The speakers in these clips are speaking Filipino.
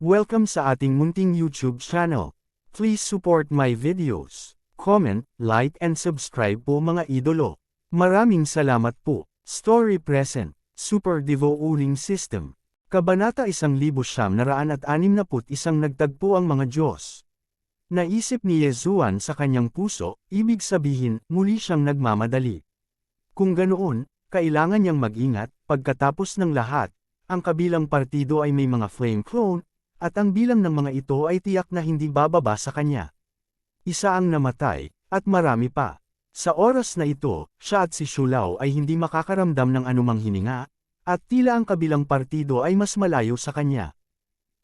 Welcome sa ating munting YouTube channel. Please support my videos. Comment, like and subscribe po mga idolo. Maraming salamat po. Story present. Super Devo Uling System. Kabanata 1961 nagtagpo ang mga Diyos. Naisip ni Yesuan sa kanyang puso, ibig sabihin, muli siyang nagmamadali. Kung ganoon, kailangan niyang mag-ingat, pagkatapos ng lahat, ang kabilang partido ay may mga flame clone, at ang bilang ng mga ito ay tiyak na hindi bababa sa kanya. Isa ang namatay, at marami pa. Sa oras na ito, siya at si Shulao ay hindi makakaramdam ng anumang hininga, at tila ang kabilang partido ay mas malayo sa kanya.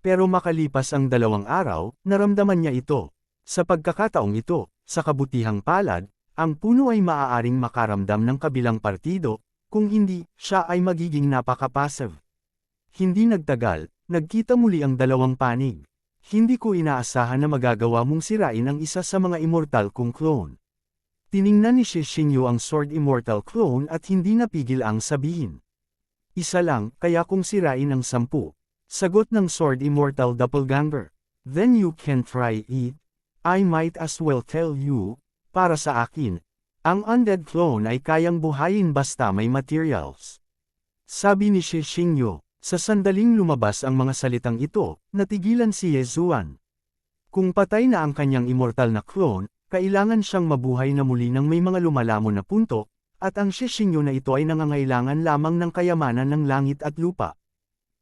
Pero makalipas ang 2 araw, naramdaman niya ito. Sa pagkakataong ito, sa kabutihang palad, ang puno ay maaaring makaramdam ng kabilang partido, kung hindi, siya ay magiging napaka-passive. Hindi nagtagal, nagkita muli ang 2 panig. Hindi ko inaasahan na magagawa mong sirain ang isa sa mga immortal kong clone. Tiningnan ni Shishinyo ang Sword Immortal clone at hindi napigil ang sabihin. Isa lang, kaya kung sirain ang 10. Sagot ng Sword Immortal Doppelganger. Then you can try it. I might as well tell you, para sa akin, ang undead clone ay kayang buhayin basta may materials. Sabi ni Shishinyo. Sa sandaling lumabas ang mga salitang ito, natigilan si Yesuan. Kung patay na ang kanyang immortal na clone, kailangan siyang mabuhay na muli ng may mga lumalamon na punto, at ang Shishinyo na ito ay nangangailangan lamang ng kayamanan ng langit at lupa.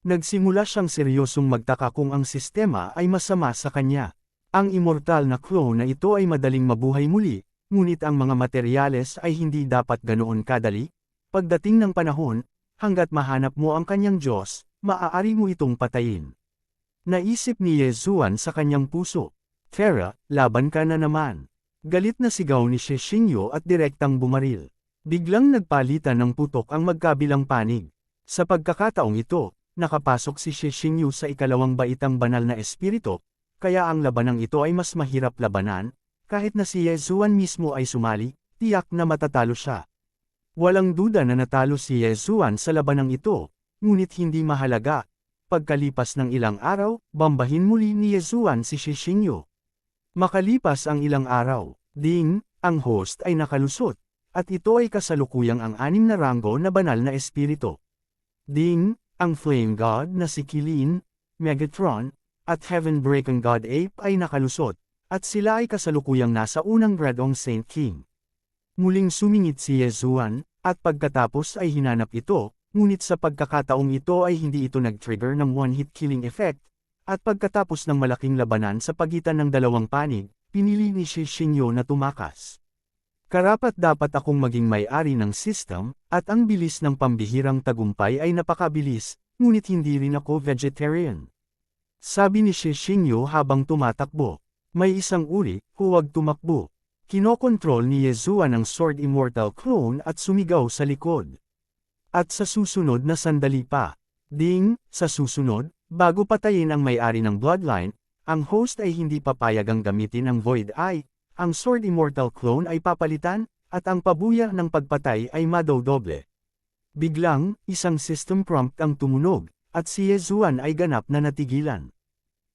Nagsimula siyang seryosong magtaka kung ang sistema ay masama sa kanya. Ang immortal na clone na ito ay madaling mabuhay muli, ngunit ang mga materyales ay hindi dapat ganoon kadali. Pagdating ng panahon, hanggat mahanap mo ang kanyang Diyos, maaari mo itong patayin. Naisip ni Yesuan sa kanyang puso. Tara, laban ka na naman. Galit na sigaw ni Shishinyo at direktang bumaril. Biglang nagpalitan ng putok ang magkabilang panig. Sa pagkakataong ito, nakapasok si Shishinyo sa ikalawang baitang banal na espiritu, kaya ang labanang ito ay mas mahirap labanan, kahit na si Yesuan mismo ay sumali, tiyak na matatalo siya. Walang duda na natalo si Yesuan sa labanang ito, ngunit hindi mahalaga. Pagkalipas ng ilang araw, bambahin muli ni Yesuan si Shishinyo. Makalipas ang ilang araw, ding, ang host ay nakalusot, at ito ay kasalukuyang ang 6 na ranggo na banal na espiritu. Ding, ang Flame God na si Kilin, Megatron, at Heaven-breaking God Ape ay nakalusot, at sila ay kasalukuyang nasa unang gradong Saint King. Muling sumingit si Yesuan, at pagkatapos ay hinanap ito, ngunit sa pagkakataong ito ay hindi ito nag-trigger ng one-hit killing effect, at pagkatapos ng malaking labanan sa pagitan ng 2 panig, pinili ni Shishinyo na tumakas. Karapat-dapat akong maging may-ari ng system, at ang bilis ng pambihirang tagumpay ay napakabilis, ngunit hindi rin ako vegetarian. Sabi ni Shishinyo habang tumatakbo. May isang uri, huwag tumakbo. Kinokontrol ni Yesuan ang Sword Immortal clone at sumigaw sa likod. At sa susunod na sandali pa, ding, sa susunod, bago patayin ang may-ari ng bloodline, ang host ay hindi papayagang gamitin ang Void Eye, ang Sword Immortal clone ay papalitan, at ang pabuya ng pagpatay ay madodoble. Biglang, isang system prompt ang tumunog, at si Yesuan ay ganap na natigilan.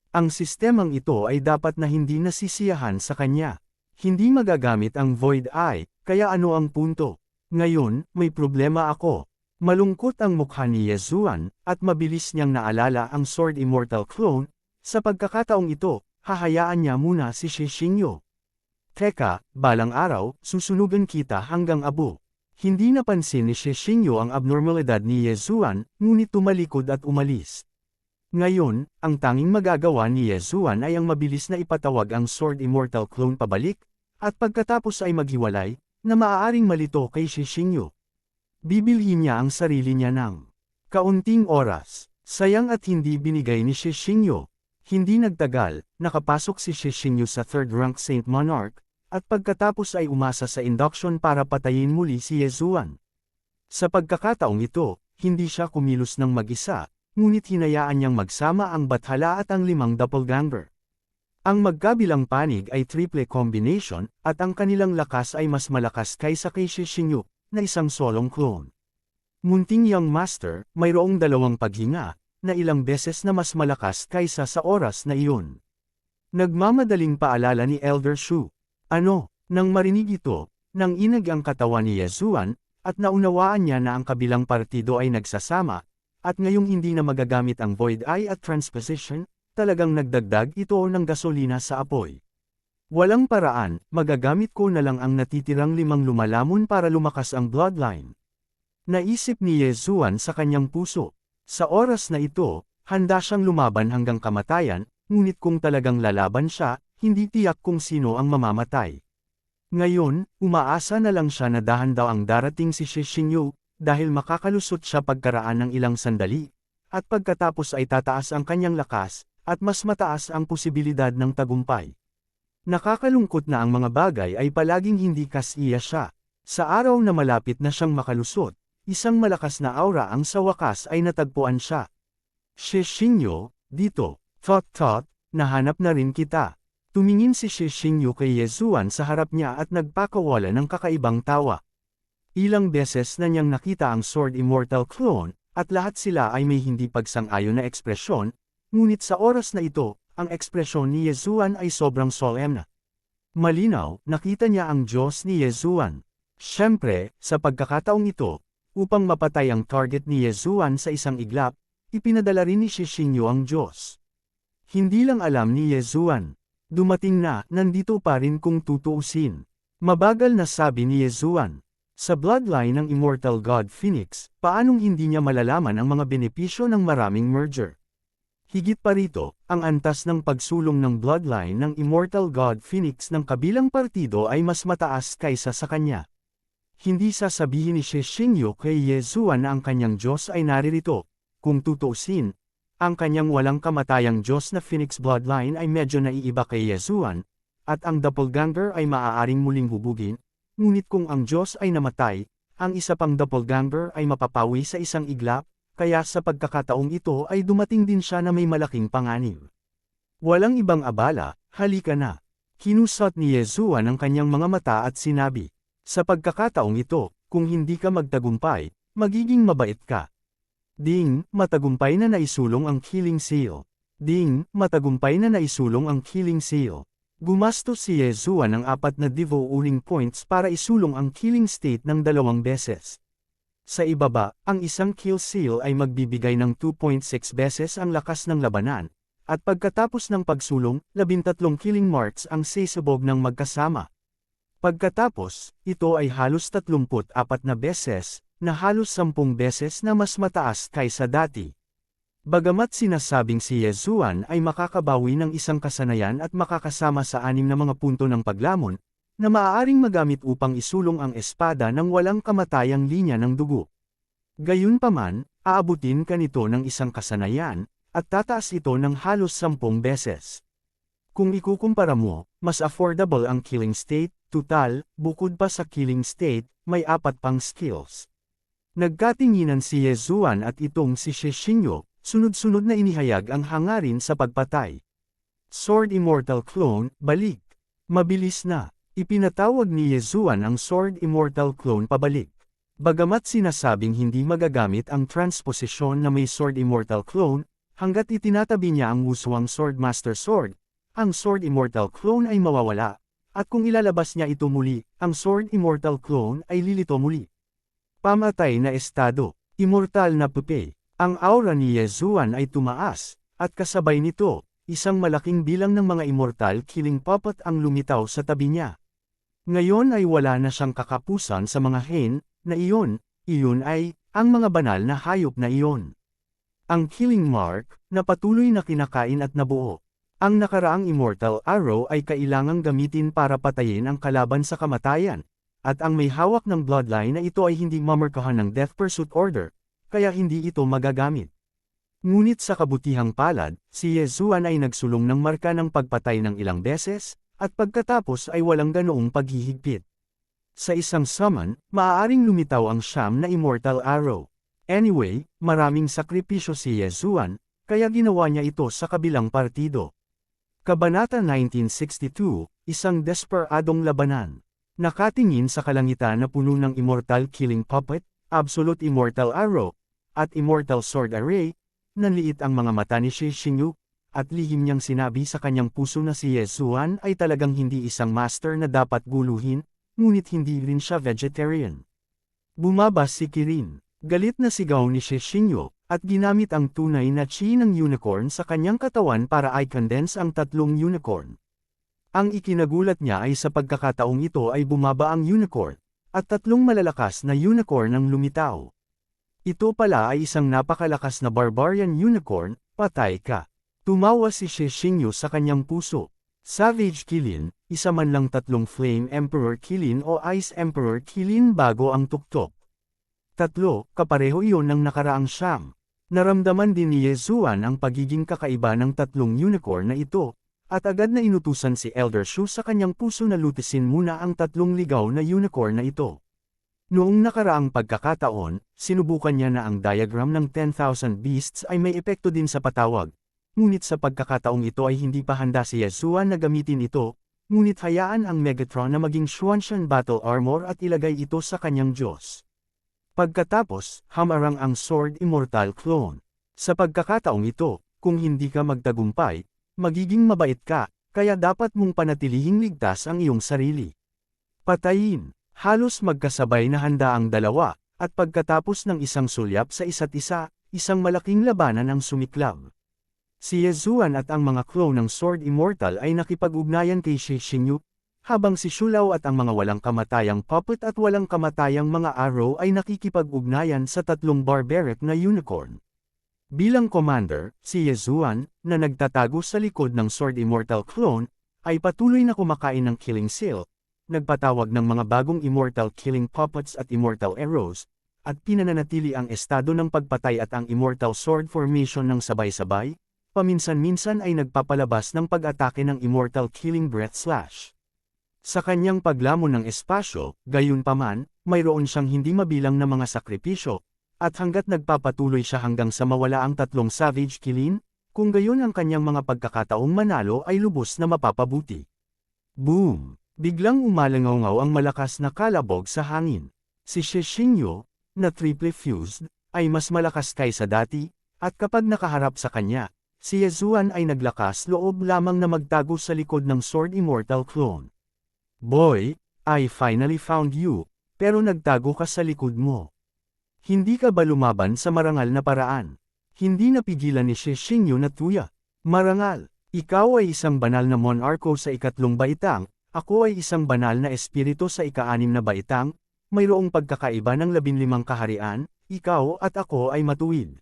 Ang sistemang ito ay dapat na hindi nasisiyahan sa kanya. Hindi magagamit ang Void Eye, kaya ano ang punto? Ngayon, may problema ako. Malungkot ang mukha ni Yesuan, at mabilis niyang naalala ang Sword Immortal clone. Sa pagkakataong ito, hahayaan niya muna si Shishinyo. Teka, balang araw, susunugan kita hanggang abo. Hindi napansin ni Shishinyo ang abnormalidad ni Yesuan, ngunit tumalikod at umalis. Ngayon, ang tanging magagawa ni Yesuan ay ang mabilis na ipatawag ang Sword Immortal clone pabalik, at pagkatapos ay maghiwalay, na maaaring malito kay Shishinyo. Bibilhin niya ang sarili niya ng kaunting oras. Sayang at hindi binigay ni Shishinyo. Hindi nagtagal, nakapasok si Shishinyo sa 3rd rank Saint Monarch, at pagkatapos ay umasa sa induction para patayin muli si Yesuan. Sa pagkakataong ito, hindi siya kumilos ng mag-isa, ngunit hinayaan niyang magsama ang Bathala at ang 5 doppelganger. Ang magkabilang panig ay triple combination, at ang kanilang lakas ay mas malakas kaysa kay Shishinyo, na isang solong clone. Munting young master, mayroong 2 paghinga, na ilang beses na mas malakas kaysa sa oras na iyon. Nagmamadaling paalala ni Elder Shu. Ano, nang marinig ito, nang inag ang katawan ni Yesuan, at naunawaan niya na ang kabilang partido ay nagsasama, at ngayong hindi na magagamit ang void eye at transposition, talagang nagdagdag ito ng gasolina sa apoy. Walang paraan, magagamit ko na lang ang natitirang 5 lumalamon para lumakas ang bloodline. Naisip ni Yesuan sa kanyang puso. Sa oras na ito, handa siyang lumaban hanggang kamatayan, ngunit kung talagang lalaban siya, hindi tiyak kung sino ang mamamatay. Ngayon, umaasa na lang siya na dahan daw ang darating si Shishingyu, dahil makakalusot siya pagkaraan ng ilang sandali, at pagkatapos ay tataas ang kanyang lakas, at mas mataas ang posibilidad ng tagumpay. Nakakalungkot na ang mga bagay ay palaging hindi kasiya siya. Sa araw na malapit na siyang makalusot, isang malakas na aura ang sa wakas ay natagpuan siya. Shishingyu, dito. Thought, nahanap na rin kita. Tumingin si Shishingyu kay Yesuan sa harap niya at nagpakawala ng kakaibang tawa. Ilang beses na niyang nakita ang Sword Immortal clone, at lahat sila ay may hindi pagsang-ayon na ekspresyon, ngunit sa oras na ito, ang ekspresyon ni Yesuan ay sobrang solemn. Malinaw, nakita niya ang Diyos ni Yesuan. Siyempre, sa pagkakataong ito, upang mapatay ang target ni Yesuan sa isang iglap, ipinadala rin ni Shishingyu ang Diyos. Hindi lang alam ni Yesuan. Dumating na, nandito pa rin kung tutuusin. Mabagal na sabi ni Yesuan. Sa bloodline ng Immortal God Phoenix, paanong hindi niya malalaman ang mga benepisyo ng maraming merger? Higit pa rito, ang antas ng pagsulong ng bloodline ng Immortal God Phoenix ng kabilang partido ay mas mataas kaysa sa kanya. Hindi sasabihin ni Shishingyu kay Yesuan na ang kanyang Diyos ay naririto. Kung tutuusin, ang kanyang walang kamatayang Diyos na Phoenix bloodline ay medyo naiiba kay Yesuan, at ang doppelganger ay maaaring muling hubugin, ngunit kung ang Diyos ay namatay, ang isa pang doppelganger ay mapapawi sa isang iglap, kaya sa pagkakataong ito ay dumating din siya na may malaking panganib. Walang ibang abala, halika na. Kinusot ni Yesuan ang kanyang mga mata at sinabi, sa pagkakataong ito, kung hindi ka magtagumpay, magiging mabait ka. Ding, matagumpay na naisulong ang Killing Seal. Ding, matagumpay na naisulong ang Killing Seal. Gumastos si Yesuan ng 4 na devoting points para isulong ang Killing State ng 2 beses. Sa ibaba, ang isang Kill Seal ay magbibigay ng 2.6 beses ang lakas ng labanan, at pagkatapos ng pagsulong, 13 Killing Marks ang sasabog ng magkasama. Pagkatapos, ito ay halos 34 na beses, na halos 10 beses na mas mataas kaysa dati. Bagamat sinasabing si Yesuan ay makakabawi ng isang kasanayan at makakasama sa 6 na mga punto ng paglamon, na maaaring magamit upang isulong ang espada ng walang kamatayang linya ng dugo. Gayunpaman, aabutin ka nito ng isang kasanayan, at tataas ito ng halos 10 beses. Kung ikukumpara mo, mas affordable ang Killing State, total, bukod pa sa Killing State, may 4 pang skills. Nagkatinginan si Yesuan at itong si Shishingyu, sunod-sunod na inihayag ang hangarin sa pagpatay. Sword Immortal Clone, balik. Mabilis na. Ipinatawag ni Yesuan ang Sword Immortal Clone pabalik. Bagamat sinasabing hindi magagamit ang transposition na may Sword Immortal Clone, hanggat itinatabi niya ang Wushuang Sword Master Sword, ang Sword Immortal Clone ay mawawala, at kung ilalabas niya ito muli, ang Sword Immortal Clone ay lilito muli. Pamatay na estado, immortal na pupe. Ang aura ni Yesuan ay tumaas, at kasabay nito, isang malaking bilang ng mga immortal killing puppet ang lumitaw sa tabi niya. Ngayon ay wala na siyang kakapusan sa mga hen, na iyon ay, ang mga banal na hayop na iyon. Ang killing mark, na patuloy na kinakain at nabuo. Ang nakaraang immortal arrow ay kailangang gamitin para patayin ang kalaban sa kamatayan. At ang may hawak ng bloodline na ito ay hindi mamarkahan ng Death Pursuit Order, kaya hindi ito magagamit. Ngunit sa kabutihang palad, si Yesuan ay nagsulong ng marka ng pagpatay ng ilang beses, at pagkatapos ay walang ganoong paghihigpit. Sa isang summon, maaaring lumitaw ang siyam na immortal arrow. Anyway, maraming sakripisyo si Yesuan, kaya ginawa niya ito sa kabilang partido. Kabanata 1962, isang desperadong labanan. Nakatingin sa kalangitan na puno ng Immortal Killing Puppet, Absolute Immortal Arrow, at Immortal Sword Array, nanliit ang mga mata ni Shi Xingyu, at lihim niyang sinabi sa kanyang puso na si Yezuan ay talagang hindi isang master na dapat guluhin, ngunit hindi rin siya vegetarian. Bumabas si Kirin. Galit na sigaw ni Shi Xingyu, at ginamit ang tunay na chi ng unicorn sa kanyang katawan para i-condense ang tatlong unicorn. Ang ikinagulat niya ay sa pagkakataong ito ay bumaba ang unicorn, at tatlong malalakas na unicorn ang lumitaw. Ito pala ay isang napakalakas na barbarian unicorn, patay ka. Tumawa si Shi Xingyu sa kanyang puso. Savage Kilin, isa man lang tatlong Flame Emperor Kilin o Ice Emperor Kilin bago ang tuktok. Tatlo, kapareho iyon ng nakaraang siyam. Naramdaman din ni Yezuan ang pagiging kakaiba ng tatlong unicorn na ito, at agad na inutusan si Elder Shu sa kanyang puso na lutisin muna ang tatlong ligaw na unicorn na ito. Noong nakaraang pagkakataon, sinubukan niya na ang diagram ng 10,000 beasts ay may epekto din sa patawag. Ngunit sa pagkakataong ito ay hindi pa handa si Yezuan na gamitin ito, ngunit hayaan ang Megatron na maging Xuanshan Battle Armor at ilagay ito sa kanyang Diyos. Pagkatapos, hamarang ang Sword Immortal Clone. Sa pagkakataong ito, kung hindi ka magtagumpay, magiging mabait ka, kaya dapat mong panatilihing ligtas ang iyong sarili. Patayin. Halos magkasabay na handa ang dalawa, at pagkatapos ng isang sulyap sa isa't isa, isang malaking labanan ang sumiklab. Si Yezuan at ang mga clone ng Sword Immortal ay nakipag-ugnayan kay Shi Xingyu, habang si Shulao at ang mga walang kamatayang puppet at walang kamatayang mga arrow ay nakikipag-ugnayan sa tatlong barbaric na unicorn. Bilang commander, si Yezuan, na nagtatago sa likod ng Sword Immortal clone, ay patuloy na kumakain ng killing seal, nagpatawag ng mga bagong immortal killing puppets at immortal arrows, at pinananatili ang estado ng pagpatay at ang immortal sword formation ng sabay-sabay, paminsan-minsan ay nagpapalabas ng pag-atake ng immortal killing breath slash. Sa kanyang paglamon ng espasyo, gayunpaman, mayroon siyang hindi mabilang na mga sakripisyo, at hanggat nagpapatuloy siya hanggang sa mawala ang tatlong Savage Kilin, kung gayon ang kanyang mga pagkakataong manalo ay lubos na mapapabuti. Boom! Biglang umalangaw ang malakas na kalabog sa hangin. Si Shi Xingyu, na triple fused, ay mas malakas kaysa dati, at kapag nakaharap sa kanya, si Yezuan ay naglakas loob lamang na magtago sa likod ng Sword Immortal clone. Boy, I finally found you, pero nagtago ka sa likod mo. Hindi ka ba lumaban sa marangal na paraan? Hindi napigilan ni Shi Xingyu na tuya. Marangal, ikaw ay isang banal na monarko sa ikatlong baitang, ako ay isang banal na espiritu sa ika-6 na baitang, mayroong pagkakaiba ng 15 kaharian, ikaw at ako ay matuwid.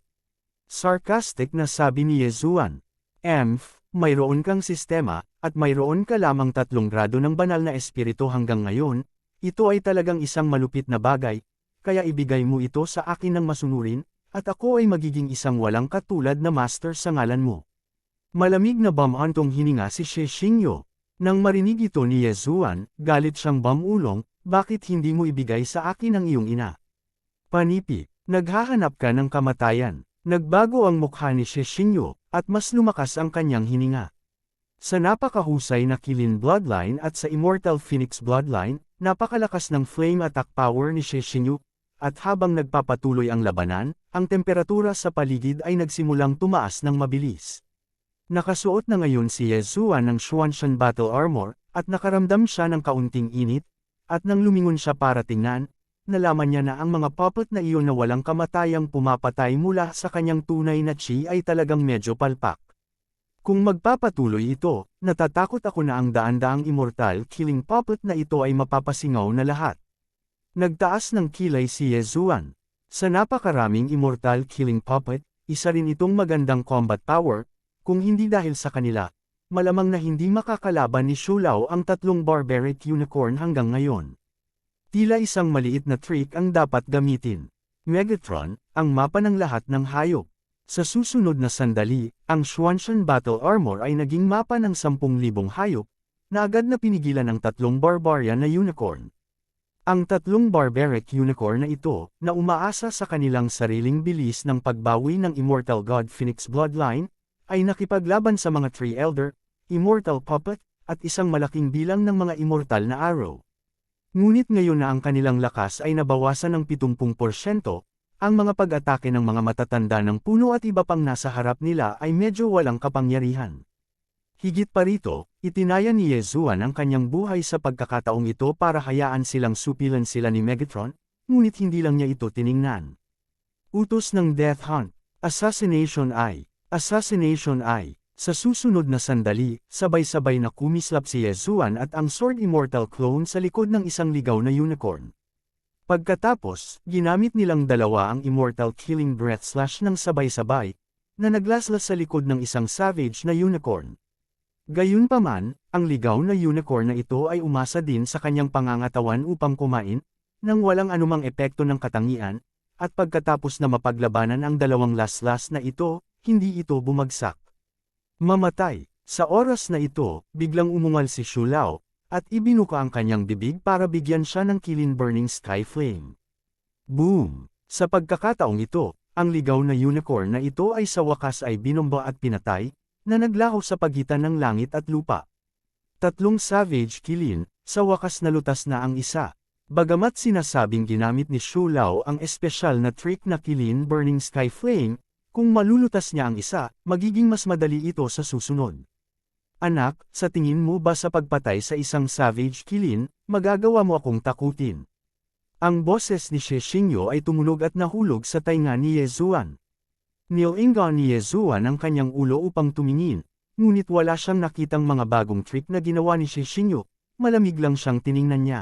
Sarcastic na sabi ni Yezuan. Mayroon kang sistema, at mayroon ka lamang 3 grado ng banal na espiritu hanggang ngayon, ito ay talagang isang malupit na bagay, kaya ibigay mo ito sa akin ng masunurin, at ako ay magiging isang walang katulad na master sa ngalan mo. Malamig na bamantong hininga si Shi Xingyu. Nang marinig ito ni Yezuan, galit siyang bamulong, bakit hindi mo ibigay sa akin ang iyong ina? Panipi, naghahanap ka ng kamatayan. Nagbago ang mukha ni Shi Xingyu, at mas lumakas ang kanyang hininga. Sa napakahusay na Kilin bloodline at sa Immortal Phoenix bloodline, napakalakas ng flame attack power ni Shi Xingyu, at habang nagpapatuloy ang labanan, ang temperatura sa paligid ay nagsimulang tumaas ng mabilis. Nakasuot na ngayon si Yezuan ng Xuanshan Battle Armor, at nakaramdam siya ng kaunting init, at nang lumingon siya para tingnan, nalaman niya na ang mga puppet na iyon na walang kamatayang pumapatay mula sa kanyang tunay na chi ay talagang medyo palpak. Kung magpapatuloy ito, natatakot ako na ang daan-daang immortal killing puppet na ito ay mapapasingaw na lahat. Nagtaas ng kilay si Yezuan. Sa napakaraming immortal killing puppet, isa rin itong magandang combat power, kung hindi dahil sa kanila, malamang na hindi makakalaban ni Shulao ang 3 barbaric unicorn hanggang ngayon. Tila isang maliit na trick ang dapat gamitin. Megatron, ang mapa ng lahat ng hayop. Sa susunod na sandali, ang Xuanshan Battle Armor ay naging mapa ng 10,000 hayop, na agad na pinigilan ang 3 barbarian na unicorn. Ang 3 barbaric unicorn na ito, na umaasa sa kanilang sariling bilis ng pagbawi ng Immortal God Phoenix Bloodline, ay nakipaglaban sa mga Three Elder, Immortal Puppet, at isang malaking bilang ng mga immortal na arrow. Ngunit ngayon na ang kanilang lakas ay nabawasan ng 70%, ang mga pag-atake ng mga matatanda ng puno at iba pang nasa harap nila ay medyo walang kapangyarihan. Higit pa rito, itinaya ni Yezuan ang kanyang buhay sa pagkakataong ito para hayaan silang supilan sila ni Megatron, ngunit hindi lang niya ito tiningnan. Utos ng Death Hunt, Assassination Eye, Assassination Eye. Sa susunod na sandali, sabay-sabay na kumislap si Yezuan at ang Sword Immortal clone sa likod ng isang ligaw na unicorn. Pagkatapos, ginamit nilang dalawa ang Immortal Killing Breath Slash ng sabay-sabay, na naglaslas sa likod ng isang savage na unicorn. Gayunpaman, ang ligaw na unicorn na ito ay umasa din sa kanyang pangangatawan upang kumain, nang walang anumang epekto ng katangian, at pagkatapos na mapaglabanan ang dalawang laslas na ito, hindi ito bumagsak. Mamatay. Sa oras na ito, biglang umungal si Shu Lao, at ibinuka ang kanyang bibig para bigyan siya ng killing burning sky flame. Boom! Sa pagkakataong ito, ang ligaw na unicorn na ito ay sa wakas ay binomba at pinatay, na naglaho sa pagitan ng langit at lupa. Tatlong savage killing, sa wakas nalutas na ang isa. Bagamat sinasabing ginamit ni Shu Lao ang espesyal na trick na killing burning sky flame, kung malulutas niya ang isa, magiging mas madali ito sa susunod. Anak, sa tingin mo ba sa pagpatay sa isang savage killing, magagawa mo akong takutin? Ang boses ni She Xingyu ay tumunog at nahulog sa tainga ni Yezuan. Nilinga ni Yezuan ang kanyang ulo upang tumingin, ngunit wala siyang nakitang mga bagong trick na ginawa ni She Xingyu, malamig lang siyang tiningnan niya.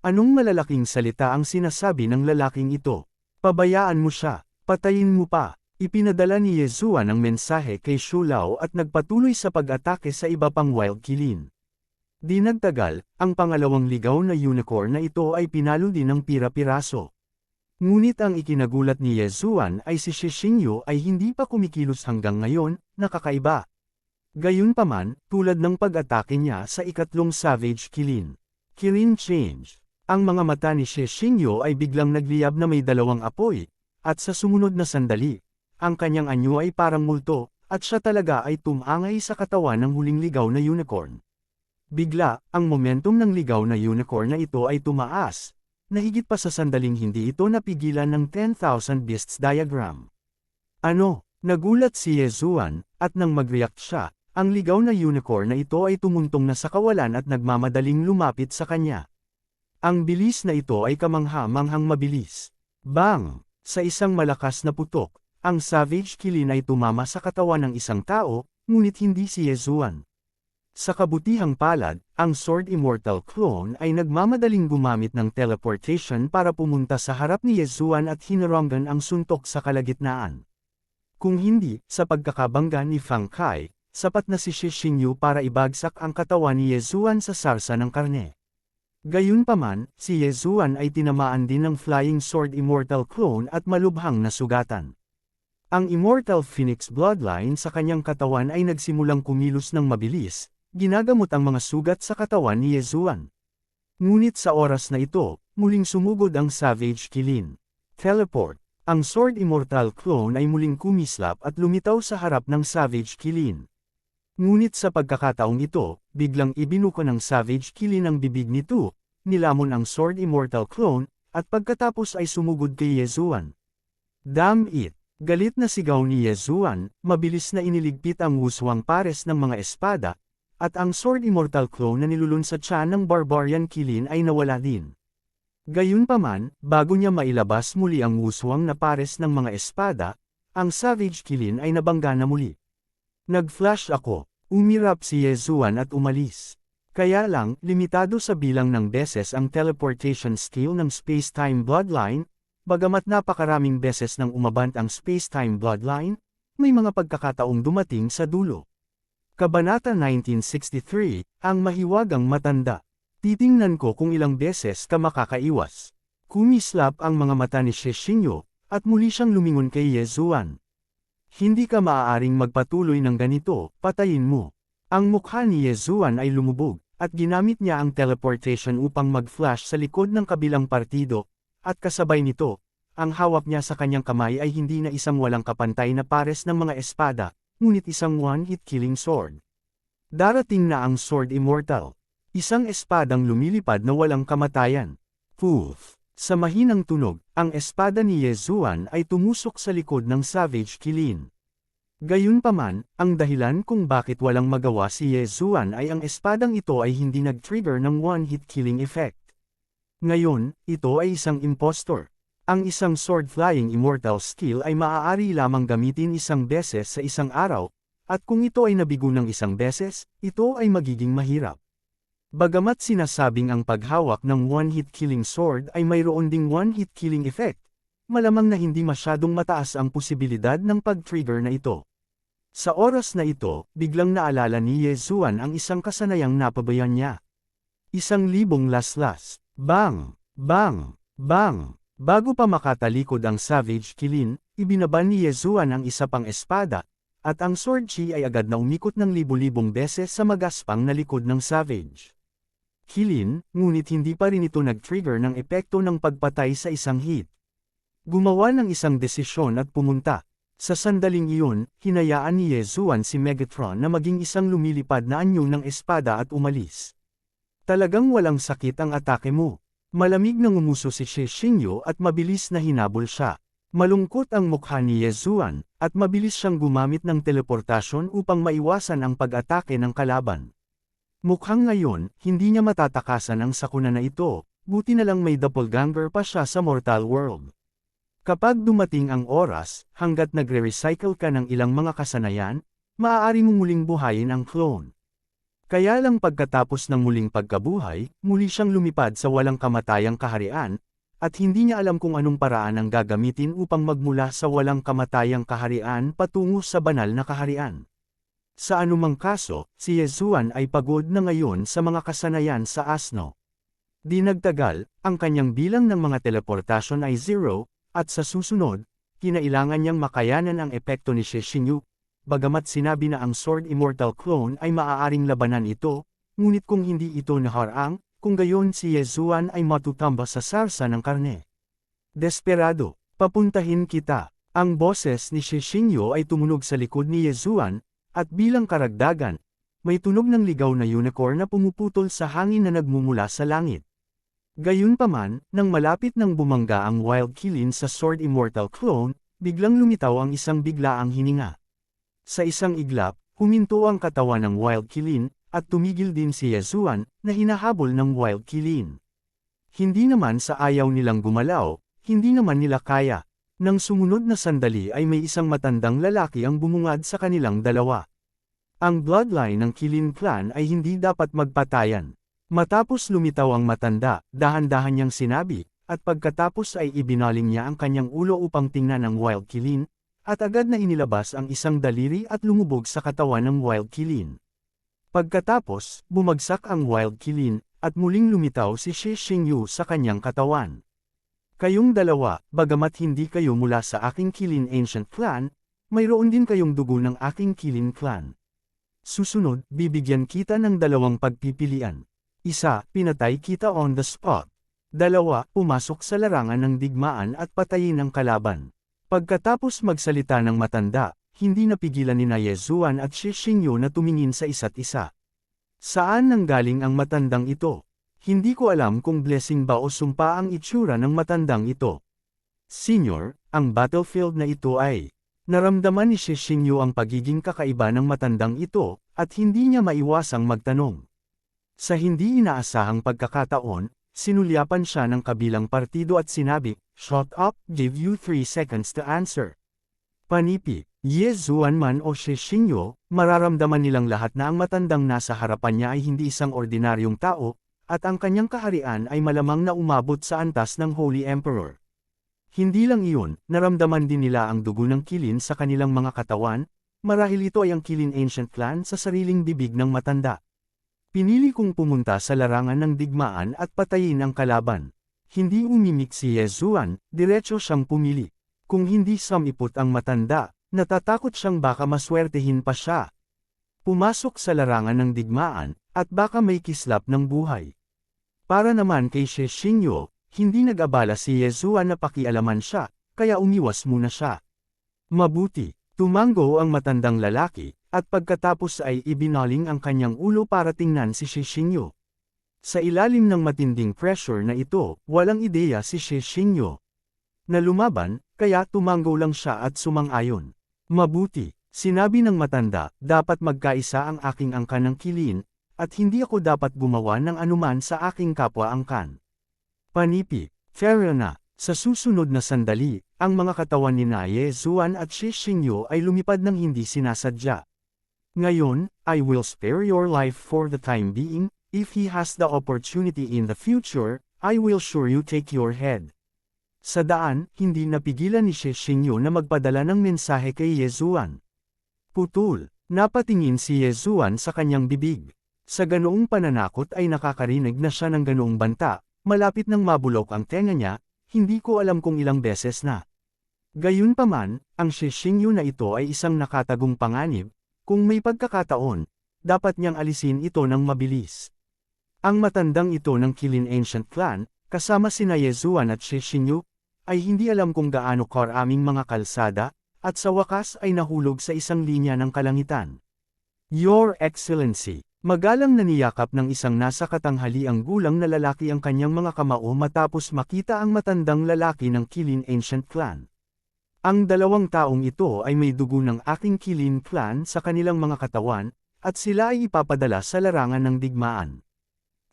Anong malalaking salita ang sinasabi ng lalaking ito? Pabayaan mo siya, patayin mo pa. Ipinadala ni Yezuan ang mensahe kay Shu Lao at nagpatuloy sa pag-atake sa iba pang wild killing. Di nagtagal, ang pangalawang ligaw na unicorn na ito ay pinalo din ng pira-piraso. Ngunit ang ikinagulat ni Yezuan ay si She Xingyu ay hindi pa kumikilos hanggang ngayon, nakakaiba. Gayunpaman, tulad ng pag-atake niya sa ikatlong savage killing. Killing change. Ang mga mata ni She Xingyu ay biglang nagliyab na may dalawang apoy, at sa sumunod na sandali, ang kanyang anyo ay parang multo, at siya talaga ay tumangay sa katawan ng huling ligaw na unicorn. Bigla, ang momentum ng ligaw na unicorn na ito ay tumaas, na higit pa sa sandaling hindi ito napigilan ng 10,000 Beasts diagram. Ano? Nagulat si Yezuan, at nang mag-react siya, ang ligaw na unicorn na ito ay tumuntong na sa kawalan at nagmamadaling lumapit sa kanya. Ang bilis na ito ay kamangha-manghang mabilis. Bang! Sa isang malakas na putok, ang savage killing ay tumama sa katawan ng isang tao, ngunit hindi si Yezuan. Sa kabutihang palad, ang Sword Immortal clone ay nagmamadaling gumamit ng teleportation para pumunta sa harap ni Yezuan at hinaranggan ang suntok sa kalagitnaan. Kung hindi, sa pagkakabangga ni Fang Kai, sapat na si She Xingyu para ibagsak ang katawan ni Yezuan sa sarsa ng karne. Gayunpaman, si Yezuan ay tinamaan din ng Flying Sword Immortal clone at malubhang nasugatan. Ang Immortal Phoenix Bloodline sa kanyang katawan ay nagsimulang kumilos ng mabilis, ginagamot ang mga sugat sa katawan ni Yezuan. Ngunit sa oras na ito, muling sumugod ang Savage Killing. Teleport. Ang Sword Immortal clone ay muling kumislap at lumitaw sa harap ng Savage Killing. Ngunit sa pagkakataong ito, biglang ibinuko ng Savage Killing ang bibig nito, nilamon ang Sword Immortal clone, at pagkatapos ay sumugod kay Yezuan. Damn it! Galit na sigaw ni Yezuan, mabilis na iniligpit ang wuswang pares ng mga espada, at ang Sword Immortal clone na nilulunsad siya ng Barbarian Killing ay nawala din. Gayunpaman, bago niya mailabas muli ang wuswang na pares ng mga espada, ang Savage Killing ay nabangga na muli. Nag-flash ako, umirap si Yezuan at umalis. Kaya lang, limitado sa bilang ng beses ang teleportation skill ng Space-Time Bloodline. Bagamat napakaraming beses nang umabant ang Space-Time Bloodline, may mga pagkakataong dumating sa dulo. Kabanata 1963, ang mahiwagang matanda. Titingnan ko kung ilang beses ka makakaiwas. Kumislap ang mga mata ni She Xingyu, at muli siyang lumingon kay Yezuan. Hindi ka maaaring magpatuloy ng ganito, patayin mo. Ang mukha ni Yezuan ay lumubog, at ginamit niya ang teleportation upang mag-flash sa likod ng kabilang partido. At kasabay nito, ang hawak niya sa kanyang kamay ay hindi na isang walang kapantay na pares ng mga espada, ngunit isang one-hit killing sword. Darating na ang Sword Immortal. Isang espadang lumilipad na walang kamatayan. Poof! Sa mahinang tunog, ang espada ni Ye Zuan ay tumusok sa likod ng Savage Qilin. Gayunpaman, ang dahilan kung bakit walang magawa si Ye Zuan ay ang espadang ito ay hindi nag-trigger ng one-hit killing effect. Ngayon, ito ay isang impostor. Ang isang sword-flying immortal skill ay maaari lamang gamitin isang beses sa isang araw, at kung ito ay nabigo ng isang beses, ito ay magiging mahirap. Bagamat sinasabing ang paghawak ng one-hit killing sword ay mayroon ding one-hit killing effect, malamang na hindi masyadong mataas ang posibilidad ng pag-trigger na ito. Sa oras na ito, biglang naalala ni Ye Zuan ang isang kasanayang napabayan niya. 1,000 laslas. Bang! Bang! Bang! Bago pa makatalikod ang Savage Qilin, ibinaba ni Ye Zuan ang isa pang espada, at ang sword chi ay agad na umikot ng libu-libong beses sa magaspang na likod ng Savage Qilin, ngunit hindi pa rin ito nag-trigger ng epekto ng pagpatay sa isang hit. Gumawa ng isang desisyon at pumunta. Sa sandaling iyon, hinayaan ni Ye Zuan si Megatron na maging isang lumilipad na anyo ng espada at umalis. Talagang walang sakit ang atake mo. Malamig na ngumuso si Xie Xingyu at mabilis na hinabol siya. Malungkot ang mukha ni Ye Zuan, at mabilis siyang gumamit ng teleportasyon upang maiwasan ang pag-atake ng kalaban. Mukhang ngayon, hindi niya matatakasan ang sakuna na ito, buti na lang may doppelganger pa siya sa mortal world. Kapag dumating ang oras, hanggat nagre-recycle ka ng ilang mga kasanayan, maaari mong muling buhayin ang clone. Kaya lang pagkatapos ng muling pagkabuhay, muli siyang lumipad sa walang kamatayang kaharian, at hindi niya alam kung anong paraan ang gagamitin upang magmula sa walang kamatayang kaharian patungo sa banal na kaharian. Sa anumang kaso, si Ye Zuan ay pagod na ngayon sa mga kasanayan sa asno. Di nagtagal, ang kanyang bilang ng mga teleportasyon ay 0, at sa susunod, kinailangan niyang makayanan ang epekto ni Xie Xingyu. Bagamat sinabi na ang Sword Immortal Clone ay maaaring labanan ito, ngunit kung hindi ito naharang, kung gayon si Ye Zuan ay matutamba sa sarsa ng karne. Desperado, papuntahin kita. Ang boses ni Xie Xingyu ay tumunog sa likod ni Ye Zuan, at bilang karagdagan, may tunog ng ligaw na unicorn na pumuputol sa hangin na nagmumula sa langit. Gayunpaman, nang malapit nang bumangga ang Wild Qilin sa Sword Immortal Clone, biglang lumitaw ang isang biglaang hininga. Sa isang iglap, huminto ang katawan ng Wild Qilin, at tumigil din si Ye Zuan, na hinahabol ng Wild Qilin. Hindi naman sa ayaw nilang gumalaw, hindi naman nila kaya. Nang sumunod na sandali ay may isang matandang lalaki ang bumungad sa kanilang dalawa. Ang bloodline ng Qilin clan ay hindi dapat magpatayan. Matapos lumitaw ang matanda, dahan-dahan niyang sinabi, at pagkatapos ay ibinaling niya ang kanyang ulo upang tingnan ang Wild Qilin, at agad na inilabas ang isang daliri at lumubog sa katawan ng Wild Qilin. Pagkatapos, bumagsak ang Wild Qilin, at muling lumitaw si Xie Xingyu sa kanyang katawan. Kayong dalawa, bagamat hindi kayo mula sa aking Qilin Ancient Clan, mayroon din kayong dugo ng aking Qilin Clan. Susunod, bibigyan kita ng dalawang pagpipilian. 1, pinatay kita on the spot. 2, pumasok sa larangan ng digmaan at patayin ang kalaban. Pagkatapos magsalita ng matanda, hindi napigilan ni Ye Zuan at Xie Xingyu na tumingin sa isa't isa. Saan nanggaling ang matandang ito? Hindi ko alam kung blessing ba o sumpa ang itsura ng matandang ito. Senior, ang battlefield na ito ay. Naramdaman ni Xie Xingyu ang pagiging kakaiba ng matandang ito, at hindi niya maiwasang magtanong. Sa hindi inaasahang pagkakataon, sinulyapan siya ng kabilang partido at sinabi, "Shut up, give you 3 seconds to answer." Panipi, Ye Zuan man o Xie Xingyu, mararamdaman nilang lahat na ang matandang nasa harapan niya ay hindi isang ordinaryong tao, at ang kanyang kaharian ay malamang na umabot sa antas ng Holy Emperor. Hindi lang iyon, naramdaman din nila ang dugo ng Qilin sa kanilang mga katawan, marahil ito ay ang Qilin Ancient Clan sa sariling bibig ng matanda. Pinili kong pumunta sa larangan ng digmaan at patayin ang kalaban. Hindi umimik si Ye Zuan, diretso siyang pumili. Kung hindi samipot ang matanda, natatakot siyang baka maswertehin pa siya. Pumasok sa larangan ng digmaan, at baka may kislap ng buhay. Para naman kay Xie Xingyu, hindi nag-abala si Ye Zuan na pakialaman siya, kaya umiwas muna siya. Mabuti, tumango ang matandang lalaki, at pagkatapos ay ibinaling ang kanyang ulo para tingnan si Xie Xingyu. Sa ilalim ng matinding pressure na ito, walang ideya si Xie Xingyu na lumaban, kaya tumango lang siya at sumang-ayon. Mabuti, sinabi ng matanda, dapat magkaisa ang aking angkan ng kilin, at hindi ako dapat gumawa ng anuman sa aking kapwa angkan. Panipi, fair na, sa susunod na sandali, ang mga katawan ni Ye Zuan at Xie Xingyu ay lumipad ng hindi sinasadya. Ngayon, I will spare your life for the time being. If he has the opportunity in the future, I will sure you take your head. Sa daan, hindi napigilan ni Xie Xingyu na magpadala ng mensahe kay Ye Zuan. Putol, napatingin si Ye Zuan sa kanyang bibig. Sa ganoong pananakot ay nakakarinig na siya ng ganoong banta, malapit nang mabulok ang tenga niya, hindi ko alam kung ilang beses na. Gayunpaman, ang Xie Xingyu na ito ay isang nakatagong panganib, kung may pagkakataon, dapat niyang alisin ito ng mabilis. Ang matandang ito ng Qilin Ancient Clan, kasama sina Ye Zuan at Xie Xingyu, ay hindi alam kung gaano karaming mga kalsada, at sa wakas ay nahulog sa isang linya ng kalangitan. Your Excellency, magalang na niyakap ng isang nasa katanghaliang gulang na lalaki ang kanyang mga kamao matapos makita ang matandang lalaki ng Qilin Ancient Clan. Ang dalawang taong ito ay may dugo ng aking Qilin Clan sa kanilang mga katawan, at sila ay ipapadala sa larangan ng digmaan.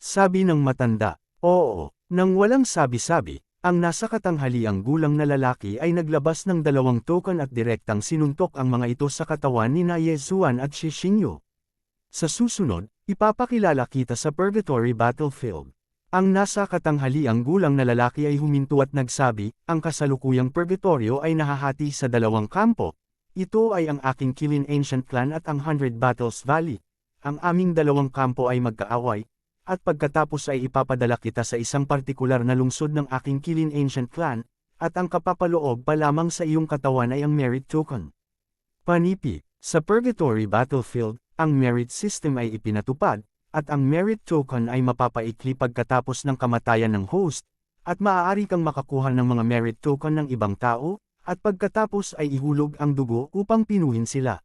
Sabi ng matanda, oo, nang walang sabi-sabi, ang nasa katanghaliang gulang na lalaki ay naglabas ng 2 token at direktang sinuntok ang mga ito sa katawan ni Ye Zuan at Xie Xingyu. Sa susunod, ipapakilala kita sa Purgatory Battlefield. Ang nasa katanghaliang gulang na lalaki ay huminto at nagsabi, ang kasalukuyang purgatorio ay nahahati sa 2 kampo. Ito ay ang aking Qilin Ancient Clan at ang 100 Battles Valley. Ang aming 2 kampo ay magkaaway, at pagkatapos ay ipapadala kita sa isang partikular na lungsod ng aking Qilin Ancient Clan, at ang kapapaloob pa lamang sa iyong katawan ay ang merit token. Panipi, sa Purgatory Battlefield, ang merit system ay ipinatupad, at ang merit token ay mapapaikli pagkatapos ng kamatayan ng host, at maaari kang makakuha ng mga merit token ng ibang tao, at pagkatapos ay ihulog ang dugo upang pinuhin sila.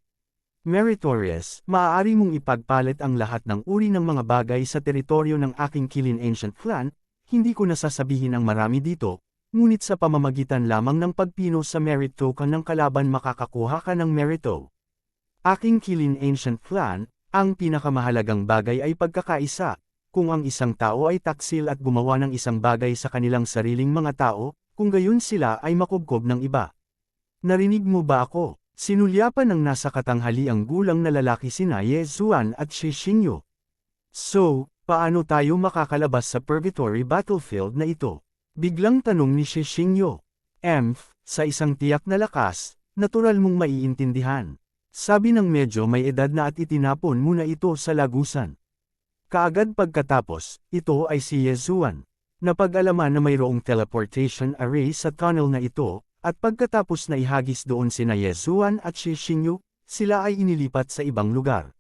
Meritorious, maaari mong ipagpalit ang lahat ng uri ng mga bagay sa teritoryo ng aking Qilin Ancient Clan, hindi ko nasasabihin ang marami dito, ngunit sa pamamagitan lamang ng pagpino sa merit token ng kalaban makakakuha ka ng merito. Aking Qilin Ancient Clan, ang pinakamahalagang bagay ay pagkakaisa, kung ang isang tao ay taksil at gumawa ng isang bagay sa kanilang sariling mga tao, kung gayon sila ay makubkob ng iba. Narinig mo ba ako? Sinulyapan ng nasa katanghaliang gulang na lalaki sina Ye Zuan at Xie Xingyu. So, paano tayo makakalabas sa Purgatory Battlefield na ito? Biglang tanong ni Xie Xingyu. Sa isang tiyak na lakas, natural mong maiintindihan. Sabi ng medyo may edad na at itinapon muna ito sa lagusan. Kaagad pagkatapos, ito ay si Ye Zuan. Napag-alaman na mayroong teleportation array sa tunnel na ito, at pagkatapos na ihagis doon sina Ye Zuan at Xie Xingyu, sila ay inilipat sa ibang lugar.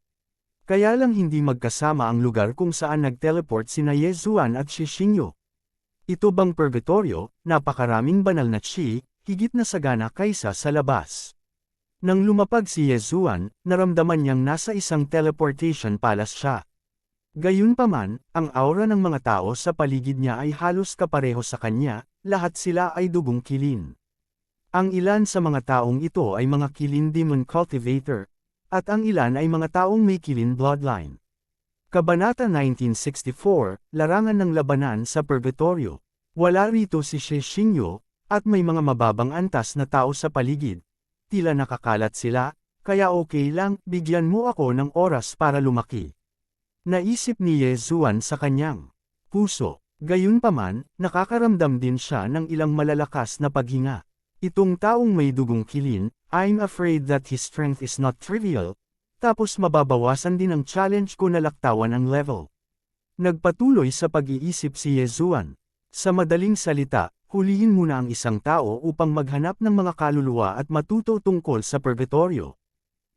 Kaya lang hindi magkasama ang lugar kung saan nag-teleport sina Ye Zuan at Xie Xingyu. Ito bang purgatorio, napakaraming banal na chi, higit na sagana kaysa sa labas. Nang lumapag si Ye Zuan, naramdaman niyang nasa isang teleportation palace siya. Gayunpaman, ang aura ng mga tao sa paligid niya ay halos kapareho sa kanya, lahat sila ay dugong Qilin. Ang ilan sa mga taong ito ay mga Qilin Demon Cultivator, at ang ilan ay mga taong may Qilin bloodline. Kabanata 1964, Larangan ng Labanan sa Purgatorio. Wala rito si Xie Xingyu, at may mga mababang antas na tao sa paligid. Tila nakakalat sila, kaya okay lang, bigyan mo ako ng oras para lumaki. Naisip ni Ye Zuan sa kanyang puso. Gayunpaman, nakakaramdam din siya ng ilang malalakas na paghinga. Itong taong may dugong Qilin, I'm afraid that his strength is not trivial, tapos mababawasan din ang challenge ko na laktawan ang level. Nagpatuloy sa pag-iisip si Ye Zuan. Sa madaling salita, hulihin muna ang isang tao upang maghanap ng mga kaluluwa at matuto tungkol sa purgatorio.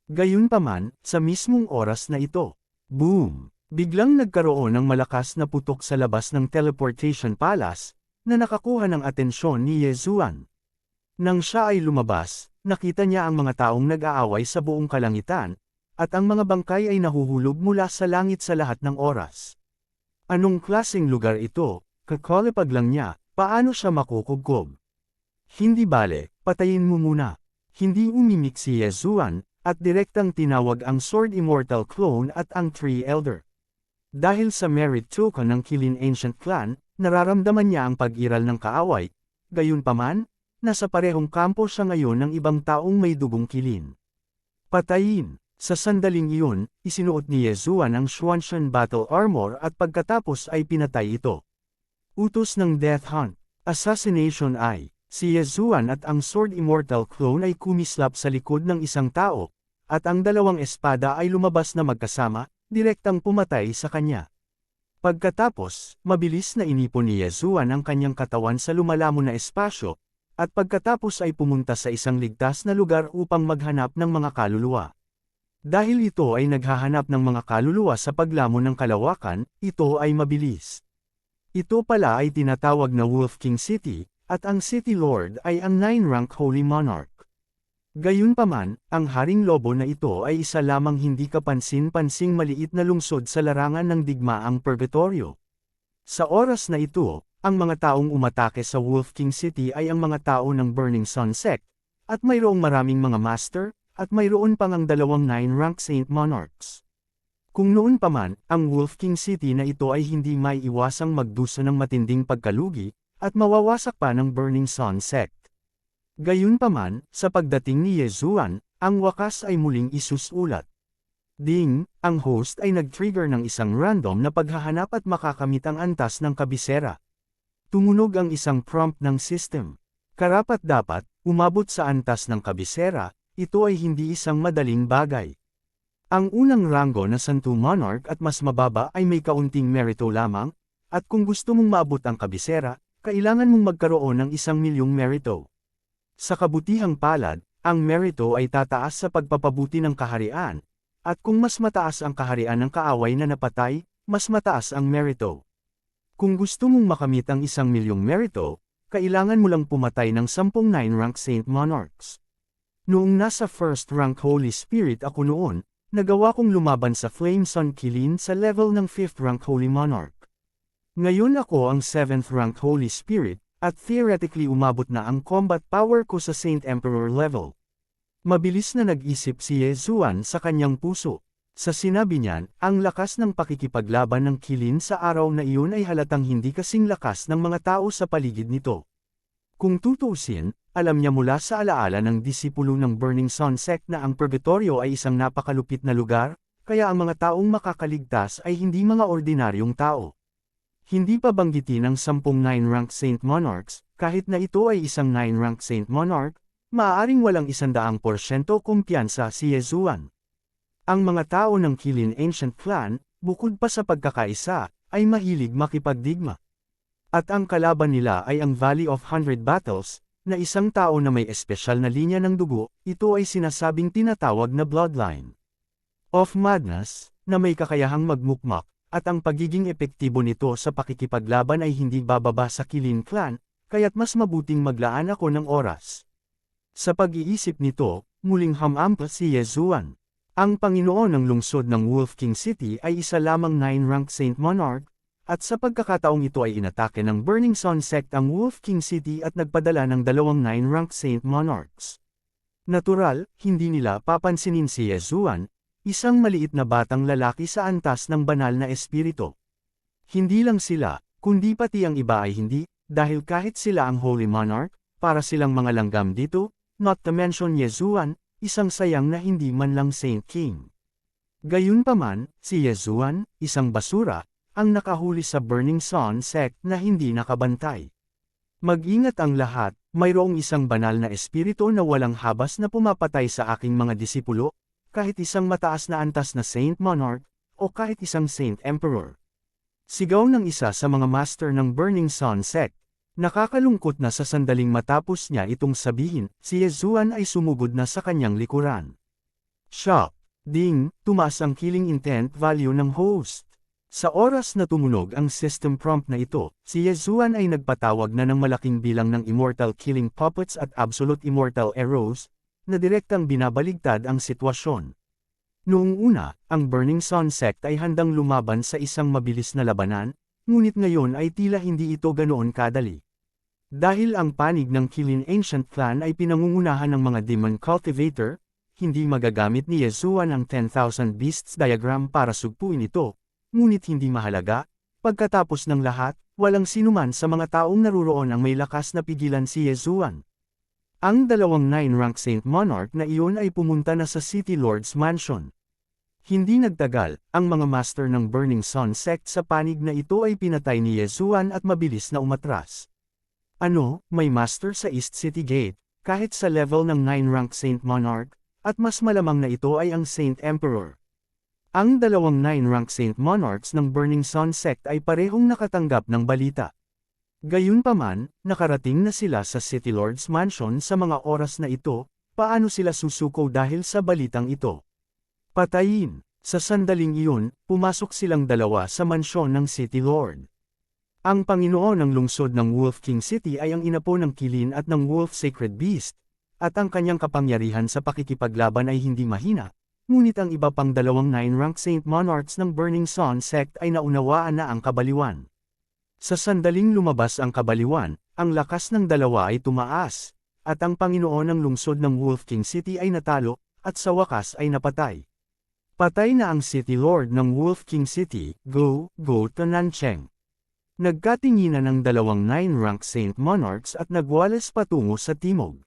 Gayunpaman, sa mismong oras na ito, boom! Biglang nagkaroon ng malakas na putok sa labas ng teleportation palace, na nakakuha ng atensyon ni Ye Zuan. Nang siya ay lumabas, nakita niya ang mga taong nag-aaway sa buong kalangitan, at ang mga bangkay ay nahuhulog mula sa langit sa lahat ng oras. Anong klaseng lugar ito? Kakalipag lang niya, paano siya makukubkob? Hindi bale, patayin mo muna. Hindi umimik si Yezuan, at direktang tinawag ang Sword Immortal Clone at ang Tree Elder. Dahil sa merit token ng Qilin Ancient Clan, nararamdaman niya ang pag-iral ng kaaway, gayunpaman, nasa parehong kampo siya ngayon ng ibang taong may dugong Qilin. Patayin! Sa sandaling iyon, isinuot ni Yezuan ang Xuanshan Battle Armor at pagkatapos ay pinatay ito. Utos ng Death Hunt, Assassination Eye. Si Yezuan at ang Sword Immortal Clone ay kumislap sa likod ng isang tao, at ang dalawang espada ay lumabas na magkasama, direktang pumatay sa kanya. Pagkatapos, mabilis na inipon ni Yezuan ang kanyang katawan sa lumalamon na espasyo, at pagkatapos ay pumunta sa isang ligtas na lugar upang maghanap ng mga kaluluwa. Dahil ito ay naghahanap ng mga kaluluwa sa paglamon ng kalawakan, ito ay mabilis. Ito pala ay tinatawag na Wolf King City, at ang City Lord ay ang 9-rank Holy Monarch. Gayunpaman, ang Haring Lobo na ito ay isa lamang hindi kapansin-pansing maliit na lungsod sa larangan ng digmaang Purgatorio. Sa oras na ito, ang mga taong umatake sa Wolf King City ay ang mga tao ng Burning Sun Sect, at mayroong maraming mga master, at mayroon pang ang dalawang 9-rank Saint Monarchs. Kung noon pa man, ang Wolf King City na ito ay hindi may iwasang magdusa ng matinding pagkalugi, at mawawasak pa ng Burning Sun Sect. Gayunpaman, sa pagdating ni Yezuan, ang wakas ay muling isusulat. Ding, ang host ay nag-trigger ng isang random na paghahanap at makakamit ang antas ng kabisera. Tumunog ang isang prompt ng system. Karapat-dapat, umabot sa antas ng kabisera, ito ay hindi isang madaling bagay. Ang unang ranggo na Santo Monarch at mas mababa ay may kaunting merito lamang, at kung gusto mong maabot ang kabisera, kailangan mong magkaroon ng 1,000,000 merito. Sa kabutihang palad, ang merito ay tataas sa pagpapabuti ng kaharian, at kung mas mataas ang kaharian ng kaaway na napatay, mas mataas ang merito. Kung gusto mong makamit ang 1,000,000 merito, kailangan mo lang pumatay ng 10 9-rank Saint Monarchs. Noong nasa 1st rank Holy Spirit ako noon, nagawa kong lumaban sa Flame Sun Qilin sa level ng 5th rank Holy Monarch. Ngayon ako ang 7th rank Holy Spirit, at theoretically umabot na ang combat power ko sa Saint Emperor level. Mabilis na nag-isip si Yezuan sa kanyang puso. Sa sinabi niyan, ang lakas ng pakikipaglaban ng Qilin sa araw na iyon ay halatang hindi kasing lakas ng mga tao sa paligid nito. Kung tutuusin, alam niya mula sa alaala ng disipulo ng Burning Sun Sect na ang Purgatorio ay isang napakalupit na lugar, kaya ang mga taong makakaligtas ay hindi mga ordinaryong tao. Hindi pa banggitin ang 10 9-rank Saint Monarchs, kahit na ito ay isang 9-rank Saint Monarch, maaaring walang 100% kumpiyansa si Yezuan. Ang mga tao ng Qilin Ancient Clan, bukod pa sa pagkakaisa, ay mahilig makipagdigma. At ang kalaban nila ay ang Valley of 100 Battles, na isang tao na may espesyal na linya ng dugo, ito ay sinasabing tinatawag na Bloodline of Madness, na may kakayahang magmukmak, at ang pagiging epektibo nito sa pakikipaglaban ay hindi bababa sa Qilin Clan, kaya't mas mabuting maglaan ako ng oras. Sa pag-iisip nito, muling hamampa si Yezuan. Ang Panginoon ng lungsod ng Wolf King City ay isa lamang 9-rank Saint Monarch, at sa pagkakataong ito ay inatake ng Burning Sun Sect ang Wolf King City at nagpadala ng dalawang 9-rank Saint Monarchs. Natural, hindi nila papansinin si Yezuan, isang maliit na batang lalaki sa antas ng banal na espiritu. Hindi lang sila, kundi pati ang iba ay hindi, dahil kahit sila ang Holy Monarch, para silang mga langgam dito, not to mention Yezuan, isang sayang na hindi man lang Saint King. Gayunpaman, si Yezuan, isang basura, ang nakahuli sa Burning Sun Sect na hindi nakabantay. Mag-ingat ang lahat, mayroong isang banal na espiritu na walang habas na pumapatay sa aking mga disipulo, kahit isang mataas na antas na Saint Monarch, o kahit isang Saint Emperor. Sigaw ng isa sa mga master ng Burning Sun Sect. Nakakalungkot na sa sandaling matapos niya itong sabihin, si Yezuan ay sumugod na sa kanyang likuran. Shock! Ding! Tumaas ang killing intent value ng host. Sa oras na tumunog ang system prompt na ito, si Yezuan ay nagpatawag na ng malaking bilang ng Immortal Killing Puppets at Absolute Immortal Arrows, na direktang binabaligtad ang sitwasyon. Noong una, ang Burning Sun sect ay handang lumaban sa isang mabilis na labanan, ngunit ngayon ay tila hindi ito ganoon kadali. Dahil ang panig ng Kilin Ancient Clan ay pinangungunahan ng mga Demon Cultivator, hindi magagamit ni Yezuan ang 10,000 Beasts diagram para sugpuin ito, ngunit hindi mahalaga, pagkatapos ng lahat, walang sinuman sa mga taong naruroon ang may lakas na pigilan si Yezuan. Ang dalawang 9-rank Saint Monarch na iyon ay pumunta na sa City Lord's Mansion. Hindi nagtagal, ang mga master ng Burning Sun sect sa panig na ito ay pinatay ni Yezuan at mabilis na umatras. Ano, may master sa East City Gate, kahit sa level ng 9-rank Saint Monarch, at mas malamang na ito ay ang Saint Emperor. Ang dalawang 9-rank Saint Monarchs ng Burning Sun sect ay parehong nakatanggap ng balita. Gayunpaman, nakarating na sila sa City Lord's Mansion sa mga oras na ito, paano sila susuko dahil sa balitang ito? Patayin! Sa sandaling iyon, pumasok silang dalawa sa mansyon ng City Lord. Ang Panginoon ng lungsod ng Wolf King City ay ang inapo ng Kilin at ng Wolf Sacred Beast, at ang kanyang kapangyarihan sa pakikipaglaban ay hindi mahina. Ngunit ang iba pang dalawang 9-rank Saint Monarchs ng Burning Sun sect ay naunawaan na ang kabaliwan. Sa sandaling lumabas ang kabaliwan, ang lakas ng dalawa ay tumaas, at ang Panginoon ng lungsod ng Wolf King City ay natalo, at sa wakas ay napatay. Patay na ang City Lord ng Wolf King City, Go to Nancheng. Nagkatinginan ang dalawang 9-rank Saint Monarchs at nagwales patungo sa timog.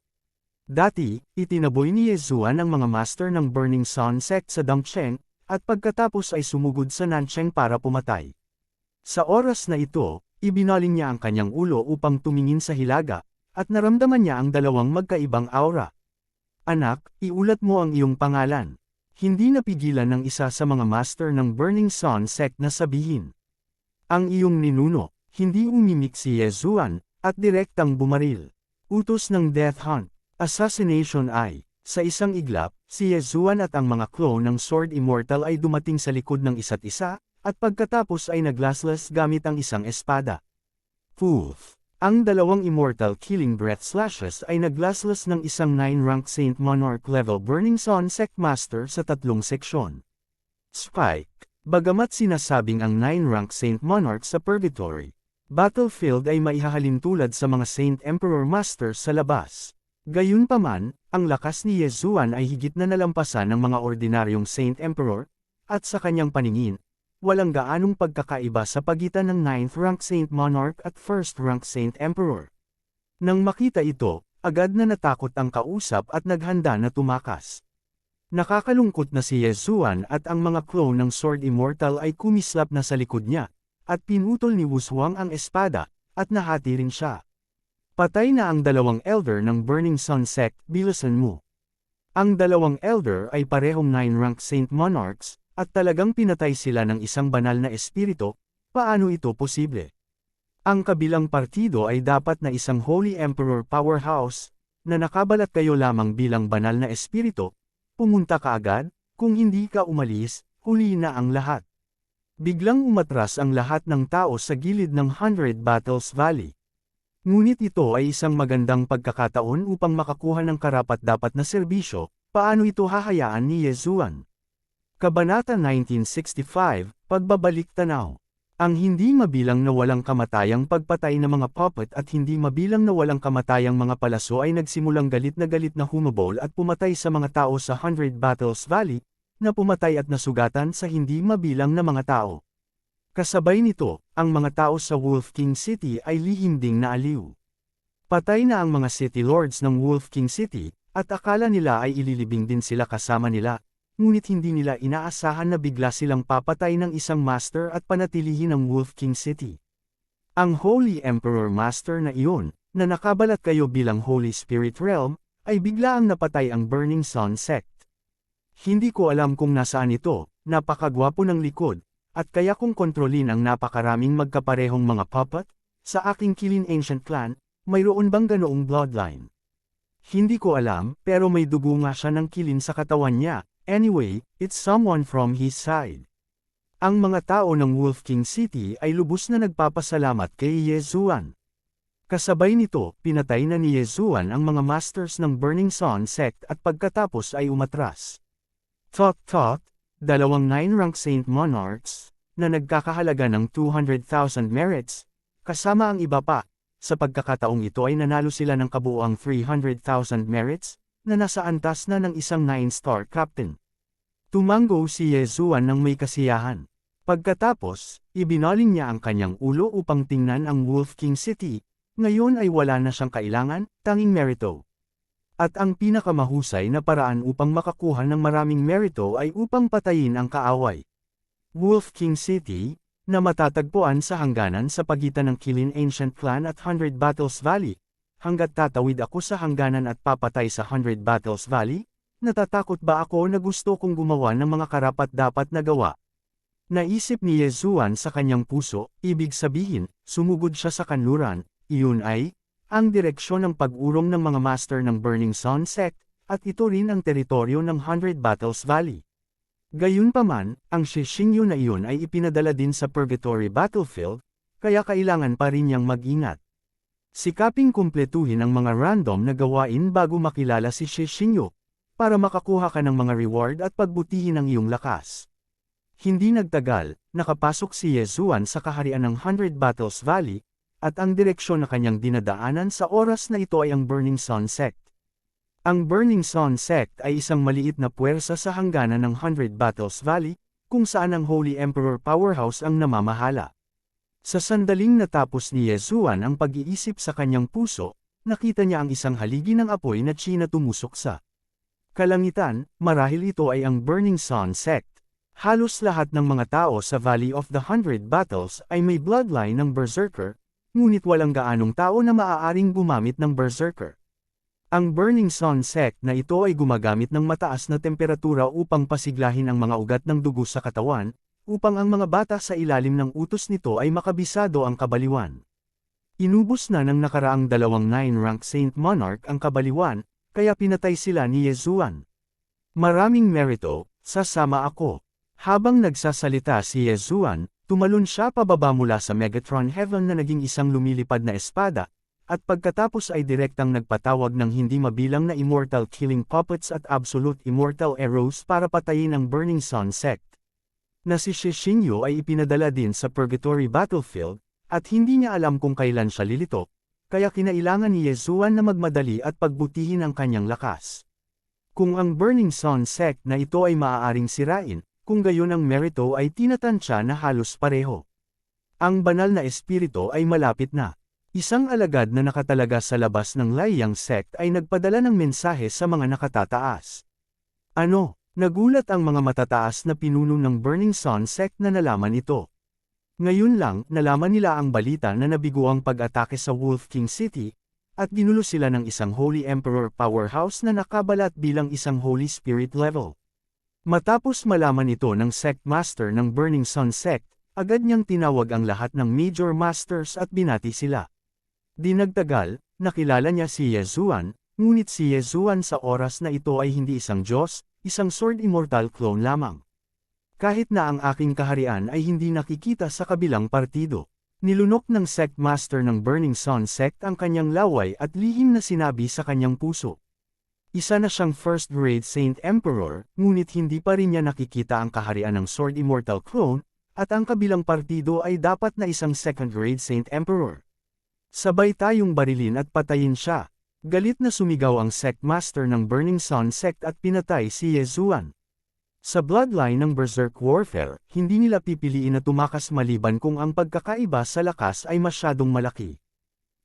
Dati, itinaboy ni Yezuan ang mga master ng Burning Sun sect sa Dongcheng, at pagkatapos ay sumugod sa Nancheng para pumatay. Sa oras na ito, ibinaling niya ang kanyang ulo upang tumingin sa hilaga, at naramdaman niya ang dalawang magkaibang aura. Anak, iulat mo ang iyong pangalan. Hindi napigilan ng isa sa mga master ng Burning Sun sect na sabihin. Ang iyong ninuno, hindi umimik si Yezuan, at direktang bumaril. Utos ng Death Hunt. Assassination ay, sa isang iglap, si Yezuan at ang mga clone ng Sword Immortal ay dumating sa likod ng isa't isa, at pagkatapos ay naglaslas gamit ang isang espada. Poof! Ang dalawang Immortal Killing Breath Slashes ay naglaslas ng isang 9-rank Saint Monarch level Burning Sun Sect Master sa tatlong seksyon. Spike! Bagamat sinasabing ang 9-rank Saint Monarch sa Purgatory Battlefield ay maihahalin tulad sa mga Saint Emperor Masters sa labas. Gayunpaman, ang lakas ni Yezuan ay higit na nalampasan ng mga ordinaryong Saint Emperor, at sa kanyang paningin, walang gaanong pagkakaiba sa pagitan ng 9th-rank Saint Monarch at 1st-rank Saint Emperor. Nang makita ito, agad na natakot ang kausap at naghanda na tumakas. Nakakalungkot na si Yezuan at ang mga clone ng Sword Immortal ay kumislap na sa likod niya, at pinutol ni Wushuang ang espada, at nahati rin siya. Patay na ang dalawang elder ng Burning Sun sect, bilisan mo. Ang dalawang elder ay parehong 9-rank Saint Monarchs, at talagang pinatay sila ng isang banal na espiritu, paano ito posible? Ang kabilang partido ay dapat na isang Holy Emperor Powerhouse, na nakabalat kayo lamang bilang banal na espiritu, pumunta ka agad, kung hindi ka umalis, huli na ang lahat. Biglang umatras ang lahat ng tao sa gilid ng 100 Battles Valley. Ngunit ito ay isang magandang pagkakataon upang makakuha ng karapat-dapat na serbisyo, paano ito hahayaan ni Yezuan? Kabanata 1965, Pagbabalik Tanaw. Ang hindi mabilang na walang kamatayang pagpatay ng mga puppet at hindi mabilang na walang kamatayang mga palaso ay nagsimulang galit na humabol at pumatay sa mga tao sa 100 Battles Valley, na pumatay at nasugatan sa hindi mabilang na mga tao. Kasabay nito, ang mga tao sa Wolf King City ay lihim ding naaliw. Patay na ang mga City Lords ng Wolf King City, at akala nila ay ililibing din sila kasama nila, ngunit hindi nila inaasahan na bigla silang papatay ng isang master at panatilihin ng Wolf King City. Ang Holy Emperor Master na iyon, na nakabalat kayo bilang Holy Spirit Realm, ay biglaang napatay ang Burning Sun sect. Hindi ko alam kung nasaan ito, napakagwapo ng likod, at kaya kung kontrolin ang napakaraming magkaparehong mga puppet, sa aking Kilin Ancient Clan, mayroon bang ganoong bloodline? Hindi ko alam, pero may dugo nga siya ng kilin sa katawan niya, anyway, it's someone from his side. Ang mga tao ng Wolf King City ay lubos na nagpapasalamat kay Yezuan. Kasabay nito, pinatay na ni Yezuan ang mga masters ng Burning Sun sect at pagkatapos ay umatras. Thought, dalawang 9-rank Saint Monarchs, na nagkakahalaga ng 200,000 merits, kasama ang iba pa. Sa pagkakataong ito ay nanalo sila ng kabuuang 300,000 merits, na nasa antas na ng isang 9-star captain. Tumango si Yezuan ng may kasiyahan. Pagkatapos, ibinaling niya ang kanyang ulo upang tingnan ang Wolf King City. Ngayon ay wala na siyang kailangan, tanging merito. At ang pinakamahusay na paraan upang makakuha ng maraming merito ay upang patayin ang kaaway. Wolf King City, na matatagpuan sa hangganan sa pagitan ng Kilin Ancient Clan at 100 Battles Valley. Hanggat tatawid ako sa hangganan at papatay sa 100 Battles Valley, natatakot ba ako na gusto kong gumawa ng mga karapat-dapat na gawa? Naisip ni Yezuan sa kanyang puso, ibig sabihin, sumugod siya sa kanluran, iyon ay, ang direksyon ng pag-urong ng mga master ng Burning Sun Sect, at ito rin ang teritoryo ng 100 Battles Valley. Gayunpaman, ang Shishingyo na iyon ay ipinadala din sa Purgatory Battlefield, kaya kailangan pa rin niyang mag-ingat. Sikaping kumpletuhin ang mga random na gawain bago makilala si Shishingyo, para makakuha ka ng mga reward at pagbutihin ang iyong lakas. Hindi nagtagal, nakapasok si Yezuan sa kaharian ng 100 Battles Valley, at ang direksyon na kanyang dinadaanan sa oras na ito ay ang Burning Sun Sect. Ang Burning Sun Sect ay isang maliit na puwersa sa hangganan ng 100 Battles Valley, kung saan ang Holy Emperor Powerhouse ang namamahala. Sa sandaling natapos ni Yezuan ang pag-iisip sa kanyang puso, nakita niya ang isang haligi ng apoy na Chi na tumusok sa kalangitan, marahil ito ay ang Burning Sun Sect. Halos lahat ng mga tao sa Valley of the 100 Battles ay may bloodline ng Berserker, ngunit walang gaanong tao na maaaring gumamit ng Berserker. Ang Burning Sun Sect na ito ay gumagamit ng mataas na temperatura upang pasiglahin ang mga ugat ng dugo sa katawan, upang ang mga bata sa ilalim ng utos nito ay makabisado ang kabaliwan. Inubos na ng nakaraang dalawang 9-rank Saint Monarch ang kabaliwan, kaya pinatay sila ni Yezuan. Maraming merito, sasama ako. Habang nagsasalita si Yezuan, tumalon siya pababa mula sa Megatron Heaven na naging isang lumilipad na espada, at pagkatapos ay direktang nagpatawag ng hindi mabilang na Immortal Killing Puppets at Absolute Immortal Arrows para patayin ang Burning Sun Sect. Na si Shishingyo ay ipinadala din sa Purgatory Battlefield, at hindi niya alam kung kailan siya lilito, kaya kinailangan ni Yezuan na magmadali at pagbutihin ang kanyang lakas. Kung ang Burning Sun Sect na ito ay maaaring sirain, kung gayon ang merito ay tinatansya na halos pareho. Ang banal na espiritu ay malapit na. Isang alagad na nakatalaga sa labas ng Laiyang Sect ay nagpadala ng mensahe sa mga nakatataas. Ano? Nagulat ang mga matataas na pinuno ng Burning Sun Sect na nalaman ito. Ngayon lang, nalaman nila ang balita na nabigo ang pag-atake sa Wolf King City, at ginulo sila ng isang Holy Emperor Powerhouse na nakabalat bilang isang Holy Spirit level. Matapos malaman ito ng Sect Master ng Burning Sun Sect, agad niyang tinawag ang lahat ng Major Masters at binati sila. Di nagtagal, nakilala niya si Yezuan, ngunit si Yezuan sa oras na ito ay hindi isang Diyos, isang Sword Immortal clone lamang. Kahit na ang aking kaharian ay hindi nakikita sa kabilang partido. Nilunok ng Sect Master ng Burning Sun Sect ang kanyang laway at lihim na sinabi sa kanyang puso. Isa na siyang first-grade Saint Emperor, ngunit hindi pa rin niya nakikita ang kaharian ng Sword Immortal clone, at ang kabilang partido ay dapat na isang second-grade Saint Emperor. Sabay tayong barilin at patayin siya. Galit na sumigaw ang Sect Master ng Burning Sun Sect at pinatay si Yezuan. Sa bloodline ng Berserk Warfare, hindi nila pipiliin na tumakas maliban kung ang pagkakaiba sa lakas ay masyadong malaki.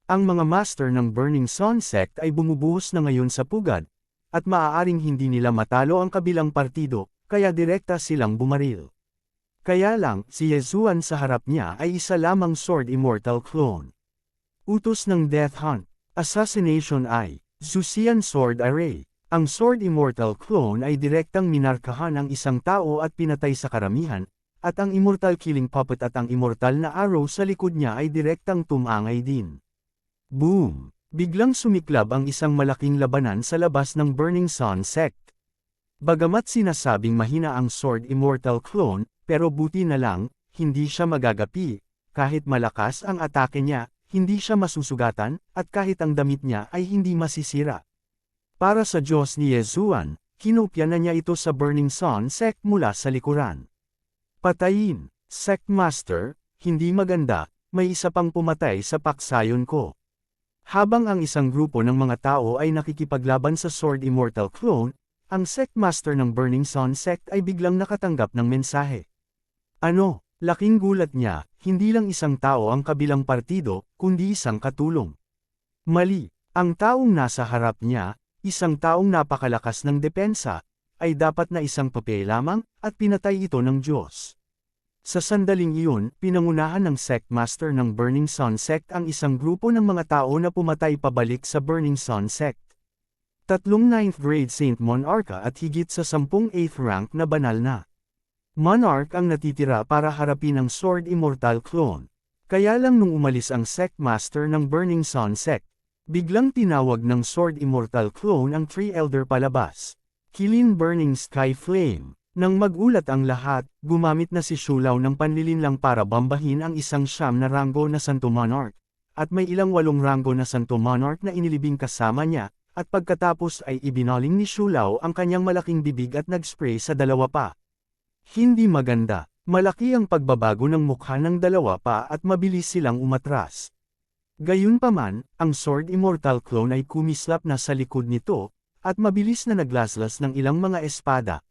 Ang mga master ng Burning Sun Sect ay bumubuhos na ngayon sa pugad, at maaaring hindi nila matalo ang kabilang partido, kaya direkta silang bumaril. Kaya lang, si Yezuan sa harap niya ay isa lamang Sword Immortal clone. Utos ng Death Hunt. Assassination ay Zusian Sword Array. Ang Sword Immortal clone ay direktang minarkahan ang isang tao at pinatay sa karamihan, at ang Immortal Killing Puppet at ang Immortal na Arrow sa likod niya ay direktang tumangay din. Boom! Biglang sumiklab ang isang malaking labanan sa labas ng Burning Sun Sect. Bagamat sinasabing mahina ang Sword Immortal clone, pero buti na lang, hindi siya magagapi, kahit malakas ang atake niya, hindi siya masusugatan, at kahit ang damit niya ay hindi masisira. Para sa Diyos ni Yezuan, kinopya na niya ito sa Burning Sun sect mula sa likuran. Patayin, Sect Master, hindi maganda, may isa pang pumatay sa paksayon ko. Habang ang isang grupo ng mga tao ay nakikipaglaban sa Sword Immortal clone, ang Sect Master ng Burning Sun sect ay biglang nakatanggap ng mensahe. Ano? Laking gulat niya, hindi lang isang tao ang kabilang partido, kundi isang katulong. Mali, ang taong nasa harap niya, isang taong napakalakas ng depensa, ay dapat na isang papel lamang, at pinatay ito ng Diyos. Sa sandaling iyon, pinangunahan ng Sect Master ng Burning Sun sect ang isang grupo ng mga tao na pumatay pabalik sa Burning Sun sect. 3 9th grade Saint Monarca at higit sa 10 8th rank na banal na Monarch ang natitira para harapin ang Sword Immortal clone. Kaya lang nung umalis ang Sect Master ng Burning Sun sect, biglang tinawag ng Sword Immortal clone ang Three Elder palabas. Kilin Burning Sky Flame. Nang magulat ang lahat, gumamit na si Shulaw ng panlilinlang para bambahin ang isang 9 na ranggo na Santo Monarch, at may ilang 8 ranggo na Santo Monarch na inilibing kasama niya, at pagkatapos ay ibinaling ni Shulaw ang kanyang malaking bibig at nag-spray sa dalawa pa. Hindi maganda, malaki ang pagbabago ng mukha ng dalawa pa at mabilis silang umatras. Gayunpaman, ang Sword Immortal clone ay kumislap na sa likod nito, at mabilis na naglaslas ng ilang mga espada.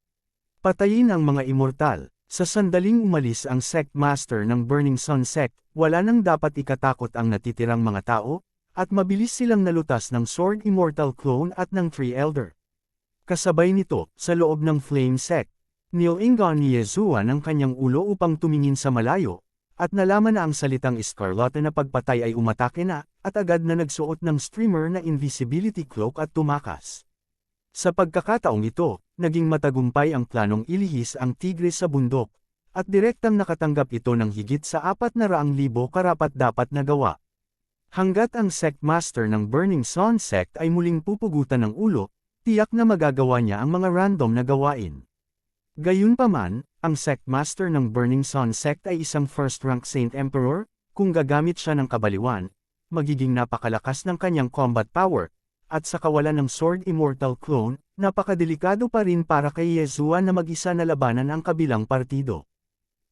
Patayin ang mga immortal. Sa sandaling umalis ang Sect Master ng Burning Sun sect, wala nang dapat ikatakot ang natitirang mga tao, at mabilis silang nalutas ng Sword Immortal clone at ng Three Elder. Kasabay nito, sa loob ng Flame sect, nilingon ni Yezuan ang kanyang ulo upang tumingin sa malayo, at nalaman na ang salitang Escarlata na pagpatay ay umatake na, at agad na nagsuot ng streamer na invisibility cloak at tumakas. Sa pagkakataong ito, naging matagumpay ang planong ilihis ang tigre sa bundok, at direktang nakatanggap ito ng higit sa 400,000 karapat-dapat na gawa. Hanggat ang Sect Master ng Burning Sun sect ay muling pupugutan ng ulo, tiyak na magagawa niya ang mga random na gawain. Gayunpaman, ang Sect Master ng Burning Sun sect ay isang first-rank Saint Emperor, kung gagamit siya ng kabaliwan, magiging napakalakas ng kanyang combat power, at sa kawalan ng Sword Immortal clone, napakadelikado pa rin para kay Yezuan na mag-isa na labanan ang kabilang partido.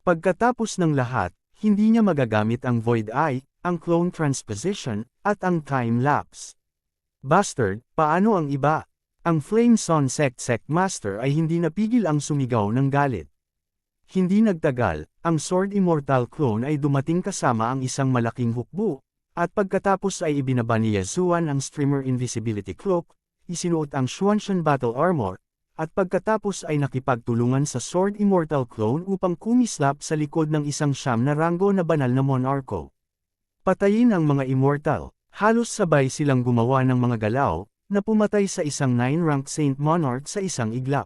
Pagkatapos ng lahat, hindi niya magagamit ang Void Eye, ang Clone Transposition, at ang Time Lapse. Bastard, paano ang iba? Ang Flame Sun Sect Master ay hindi napigil ang sumigaw ng galit. Hindi nagtagal, ang Sword Immortal clone ay dumating kasama ang isang malaking hukbo, at pagkatapos ay ibinaba ni Yezuan ang Streamer Invisibility Cloak, isinuot ang Xuanshan Battle Armor, at pagkatapos ay nakipagtulungan sa Sword Immortal clone upang kumislap sa likod ng isang 9 na ranggo na banal na Monarco. Patayin ang mga immortal, halos sabay silang gumawa ng mga galaw, na pumatay sa isang 9-rank Saint Monarch sa isang iglap.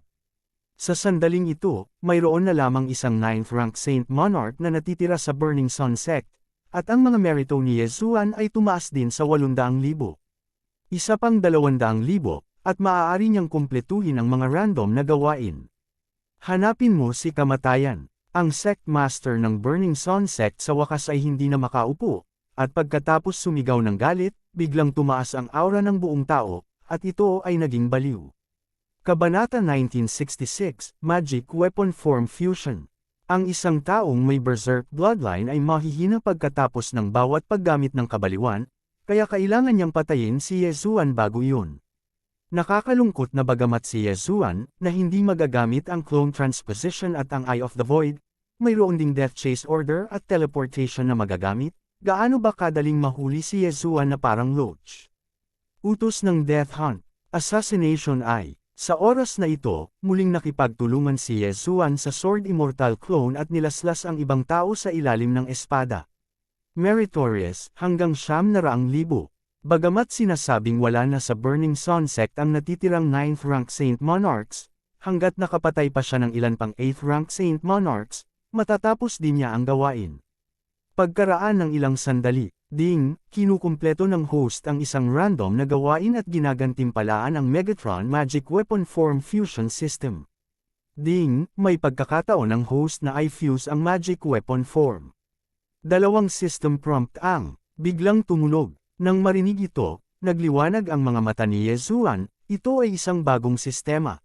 Sa sandaling ito, mayroon na lamang isang 9th-rank Saint Monarch na natitira sa Burning Sun sect, at ang mga merito ni Yezuan ay tumaas din sa 800,000. Isa pang 200,000, at maaari niyang kumpletuhin ang mga random na gawain. Hanapin mo si kamatayan. Ang Sect Master ng Burning Sun sect sa wakas ay hindi na makaupo, at pagkatapos sumigaw ng galit, biglang tumaas ang aura ng buong tao, at ito ay naging baliw. Kabanata 1966, Magic Weapon Form Fusion. Ang isang taong may berserk bloodline ay mahihina pagkatapos ng bawat paggamit ng kabaliwan, kaya kailangan niyang patayin si Yezuan bago yun. Nakakalungkot na bagamat si Yezuan, na hindi magagamit ang Clone Transposition at ang Eye of the Void, mayroon ding Death Chase Order at Teleportation na magagamit, gaano ba kadaling mahuli si Yezuan na parang loach? Utos ng Death Hunt, Assassination Eye. Sa oras na ito, muling nakipagtulungan si Yezuan sa Sword Immortal clone at nilaslas ang ibang tao sa ilalim ng espada. Meritorious, hanggang 900,000. Bagamat sinasabing wala na sa Burning Sun sect ang natitirang 9th-rank Saint Monarchs, hanggat nakapatay pa siya ng ilan pang 8th-rank Saint Monarchs, matatapos din niya ang gawain. Pagkaraan ng ilang sandali, kinukumpleto ng host ang isang random na gawain at ginagantimpalaan ang Megatron Magic Weapon Form Fusion System. May pagkakataon ng host na i-fuse ang Magic Weapon Form. Dalawang system prompt ang biglang tumunog. Nang marinig ito, nagliwanag ang mga mata ni Yezuan, ito ay isang bagong sistema.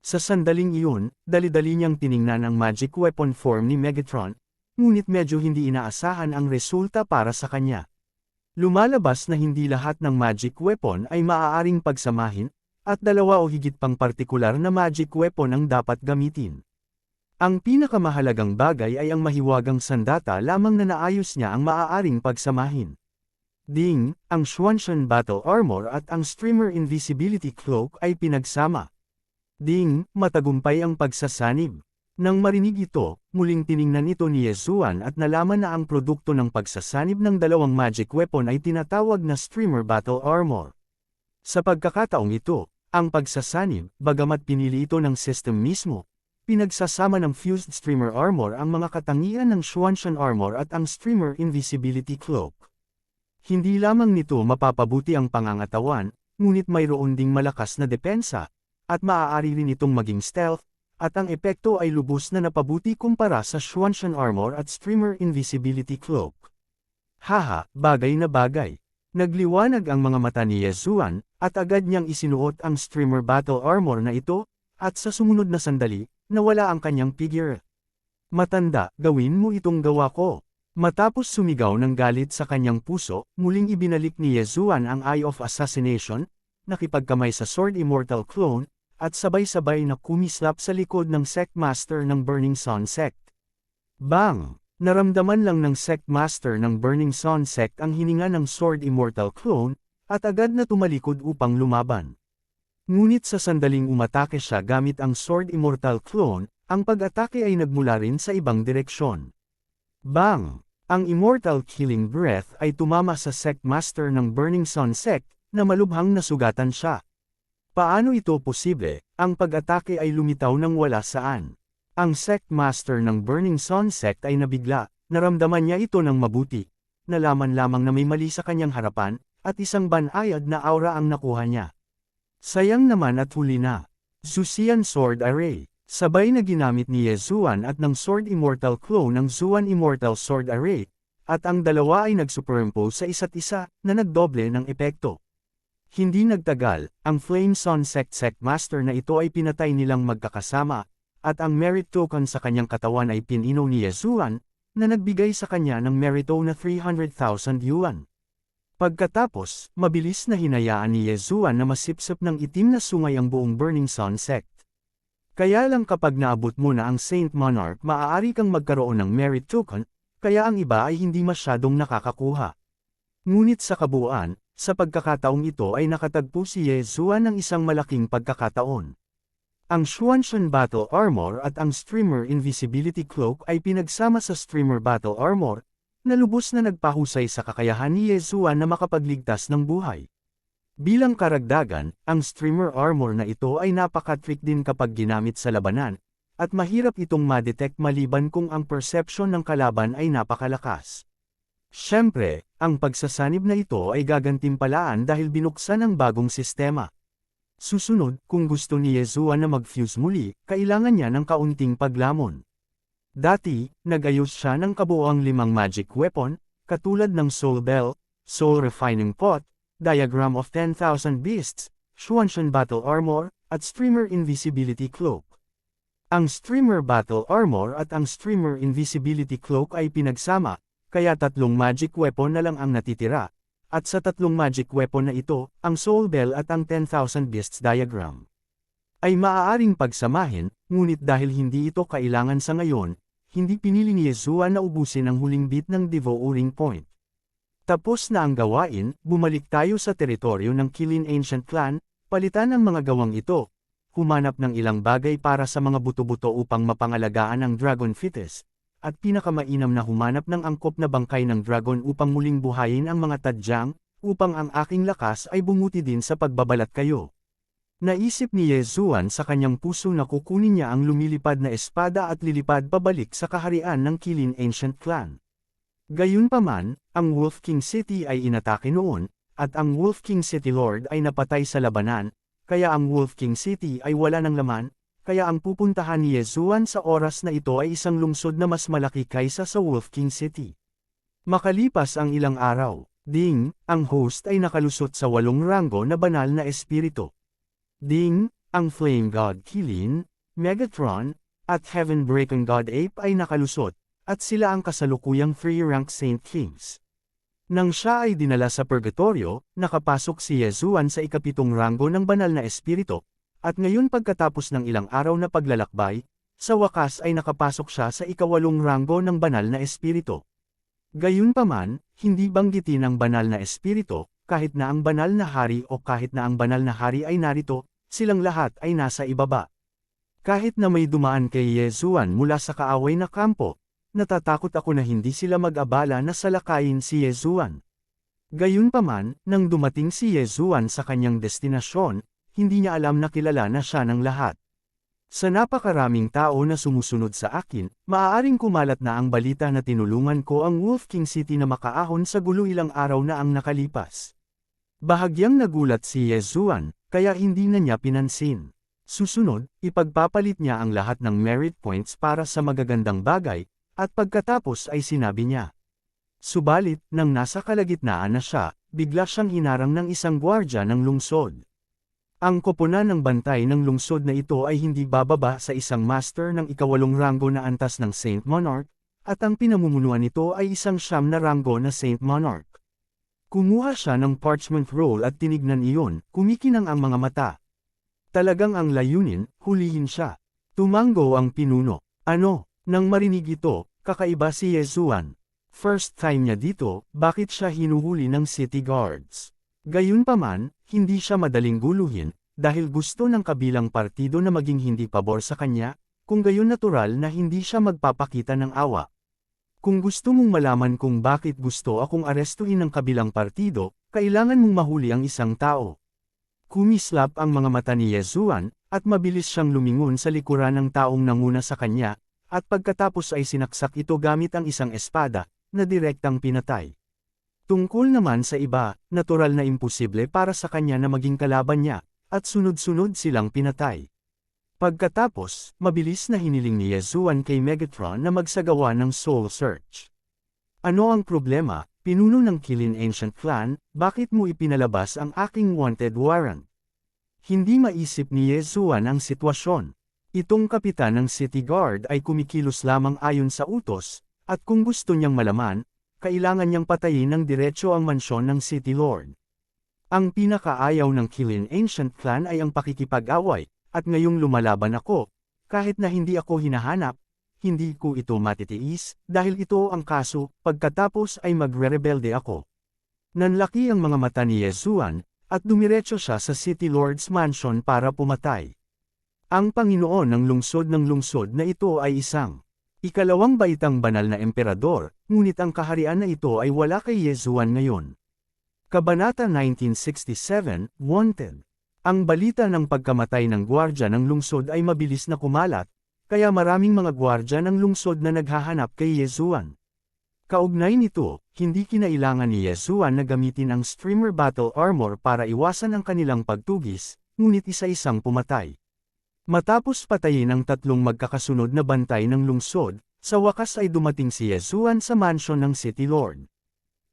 Sa sandaling iyon, dali-dali niyang tiningnan ang magic weapon form ni Megatron, ngunit medyo hindi inaasahan ang resulta para sa kanya. Lumalabas na hindi lahat ng magic weapon ay maaaring pagsamahin, at dalawa o higit pang partikular na magic weapon ang dapat gamitin. Ang pinakamahalagang bagay ay ang mahiwagang sandata lamang na naayos niya ang maaaring pagsamahin. Ding, ang Shuanshan Battle Armor at ang Streamer Invisibility Cloak ay pinagsama. Ding, matagumpay ang pagsasanib. Nang marinig ito, muling tiningnan ito ni Yezuan at nalaman na ang produkto ng pagsasanib ng dalawang magic weapon ay tinatawag na Streamer Battle Armor. Sa pagkakataong ito, ang pagsasanib, bagamat pinili ito ng system mismo, pinagsasama ng Fused Streamer Armor ang mga katangian ng Shuanshan Armor at ang Streamer Invisibility Cloak. Hindi lamang nito mapapabuti ang pangangatawan, ngunit mayroon ding malakas na depensa, at maaari rin itong maging stealth, at ang epekto ay lubos na napabuti kumpara sa Shuanshan Armor at Streamer Invisibility Cloak. Haha, bagay na bagay. Nagliwanag ang mga mata ni Yezuan, at agad niyang isinuot ang Streamer Battle Armor na ito, at sa sumunod na sandali, nawala ang kanyang figure. Matanda, gawin mo itong gawa ko. Matapos sumigaw ng galit sa kanyang puso, muling ibinalik ni Yezuan ang Eye of Assassination, nakipagkamay sa Sword Immortal Clone, at sabay-sabay na kumislap sa likod ng Sect Master ng Burning Sun Sect. Bang! Naramdaman lang ng Sect Master ng Burning Sun Sect ang hininga ng Sword Immortal Clone, at agad na tumalikod upang lumaban. Ngunit sa sandaling umatake siya gamit ang Sword Immortal Clone, ang pag-atake ay nagmula rin sa ibang direksyon. Bang! Ang Immortal Killing Breath ay tumama sa Sect Master ng Burning Sun Sect, na malubhang nasugatan siya. Paano ito posible? Ang pag-atake ay lumitaw nang wala saan. Ang Sect Master ng Burning Sun Sect ay nabigla, naramdaman niya ito ng mabuti. Nalaman lamang na may mali sa kanyang harapan, at isang banayad na aura ang nakuha niya. Sayang naman at huli na. Zusian Sword Array. Sabay na ginamit ni Yezuan at ng Sword Immortal Clone ng Zuan Immortal Sword Array, at ang dalawa ay nag-superimpose sa isa't isa, na nagdoble ng epekto. Hindi nagtagal, ang Flame Sun Sect Master na ito ay pinatay nilang magkakasama, at ang merit token sa kanyang katawan ay pininaw ni Yezuan, na nagbigay sa kanya ng merito na 300,000 yuan. Pagkatapos, mabilis na hinayaan ni Yezuan na masipsip ng itim na sungay ang buong Burning Sun Sect. Kaya lang kapag naabot mo na ang Saint Monarch maaari kang magkaroon ng merit token, kaya ang iba ay hindi masyadong nakakakuha. Ngunit sa kabuuan, sa pagkakataong ito ay nakatagpo si Yezuan ng isang malaking pagkakataon. Ang Shuanshan Battle Armor at ang Streamer Invisibility Cloak ay pinagsama sa Streamer Battle Armor, na lubos na nagpahusay sa kakayahan ni Yezuan na makapagligtas ng buhay. Bilang karagdagan, ang Streamer Armor na ito ay napaka-trick din kapag ginamit sa labanan, at mahirap itong ma-detect maliban kung ang perception ng kalaban ay napakalakas. Siyempre, ang pagsasanib na ito ay gagantimpalaan dahil binuksan ang bagong sistema. Susunod, kung gusto ni Yezuan na mag-fuse muli, kailangan niya ng kaunting paglamon. Dati, nag-ayos siya ng kabuoang 5 magic weapon, katulad ng Soul Bell, Soul Refining Pot, Diagram of 10,000 Beasts, Shuanshan Battle Armor, at Streamer Invisibility Cloak. Ang Streamer Battle Armor at ang Streamer Invisibility Cloak ay pinagsama, kaya 3 magic weapon na lang ang natitira, at sa 3 magic weapon na ito, ang Soul Bell at ang 10,000 Beasts Diagram ay maaaring pagsamahin, ngunit dahil hindi ito kailangan sa ngayon, hindi pinili ni Yezuan na ubusin ang huling bit ng Devouring Point. Tapos na ang gawain, bumalik tayo sa teritoryo ng Qilin Ancient Clan, palitan ang mga gawang ito, humanap ng ilang bagay para sa mga buto-buto upang mapangalagaan ang Dragon Fetus, at pinakamainam na humanap ng angkop na bangkay ng dragon upang muling buhayin ang mga tadyang, upang ang aking lakas ay bumuti din sa pagbabalat kayo. Naisip ni Yezuan sa kanyang puso na kukunin niya ang lumilipad na espada at lilipad pabalik sa kaharian ng Qilin Ancient Clan. Gayunpaman, ang Wolf King City ay inatake noon, at ang Wolf King City Lord ay napatay sa labanan, kaya ang Wolf King City ay wala ng laman, kaya ang pupuntahan ni Yezuan sa oras na ito ay isang lungsod na mas malaki kaysa sa Wolf King City. Makalipas ang ilang araw, Ding, ang host ay nakalusot sa 8 ranggo na banal na espiritu. Ding, Ang Flame God Kilin, Megatron, at Heaven-breaking God Ape ay nakalusot, at sila ang kasalukuyang free-rank Saint Kings. Nang siya ay dinala sa purgatorio, nakapasok si Yezuan sa ikapitong ranggo ng banal na espiritu, at ngayon pagkatapos ng ilang araw na paglalakbay, sa wakas ay nakapasok siya sa ikawalong ranggo ng banal na espiritu. Gayunpaman, hindi banggitin ang banal na espiritu, kahit na ang banal na hari o kahit na ang banal na hari ay narito, silang lahat ay nasa ibaba. Kahit na may dumaan kay Yezuan mula sa kaaway na kampo, natatakot ako na hindi sila mag-abala na salakayin si Yezuan. Gayunpaman, nang dumating si Yezuan sa kanyang destinasyon, hindi niya alam na kilala na siya ng lahat. Sa napakaraming tao na sumusunod sa akin, maaaring kumalat na ang balita na tinulungan ko ang Wolf King City na makaahon sa gulo ilang araw na ang nakalipas. Bahagyang nagulat si Yezuan, kaya hindi na niya pinansin. Susunod, ipagpapalit niya ang lahat ng merit points para sa magagandang bagay, at pagkatapos ay sinabi niya. Subalit, nang nasa kalagitnaan na siya, bigla siyang hinarang ng isang gwardya ng lungsod. Ang koponan ng bantay ng lungsod na ito ay hindi bababa sa isang master ng ikawalong ranggo na antas ng Saint Monarch, at ang pinamumunuan nito ay isang siyam na ranggo na Saint Monarch. Kumuha siya ng parchment roll at tinignan iyon, kumikinang ang mga mata. Talagang ang layunin, hulihin siya. Tumango ang pinuno. Ano? Nang marinig ito, kakaiba si Yezuan. First time niya dito, bakit siya hinuhuli ng city guards? Gayunpaman, hindi siya madaling guluhin, dahil gusto ng kabilang partido na maging hindi pabor sa kanya, kung gayon natural na hindi siya magpapakita ng awa. Kung gusto mong malaman kung bakit gusto akong arestuhin ng kabilang partido, kailangan mong mahuli ang isang tao. Kumislap ang mga mata ni Yezuan, at mabilis siyang lumingon sa likuran ng taong nanguna sa kanya, at pagkatapos ay sinaksak ito gamit ang isang espada, na direktang pinatay. Tungkol naman sa iba, natural na imposible para sa kanya na maging kalaban niya, at sunod-sunod silang pinatay. Pagkatapos, mabilis na hiniling ni Yezuan kay Megatron na magsagawa ng soul search. Ano ang problema, pinuno ng Kilin Ancient Clan, bakit mo ipinalabas ang aking wanted warrant? Hindi maisip ni Yezuan ang sitwasyon. Itong kapitan ng City Guard ay kumikilos lamang ayon sa utos, at kung gusto niyang malaman, kailangan niyang patayin ng diretso ang mansyon ng City Lord. Ang pinakaayaw ng Kilin Ancient Clan ay ang pakikipag-away, at ngayong lumalaban ako, kahit na hindi ako hinahanap, hindi ko ito matitiis, dahil ito ang kaso, pagkatapos ay magre-rebelde ako. Nanlaki ang mga mata ni Yezuan, at dumiretso siya sa City Lord's Mansion para pumatay. Ang Panginoon ng lungsod na ito ay isang ikalawang baitang banal na emperador, ngunit ang kaharian na ito ay wala kay Yezuan ngayon. Kabanata 1967, Wanted. Ang balita ng pagkamatay ng gwardya ng lungsod ay mabilis na kumalat, kaya maraming mga gwardya ng lungsod na naghahanap kay Yezuan. Kaugnay nito, hindi kinailangan ni Yezuan na gamitin ang streamer battle armor para iwasan ang kanilang pagtugis, ngunit isa-isang pumatay. Matapos patayin ang tatlong magkakasunod na bantay ng lungsod, sa wakas ay dumating si Yezuan sa mansion ng City Lord.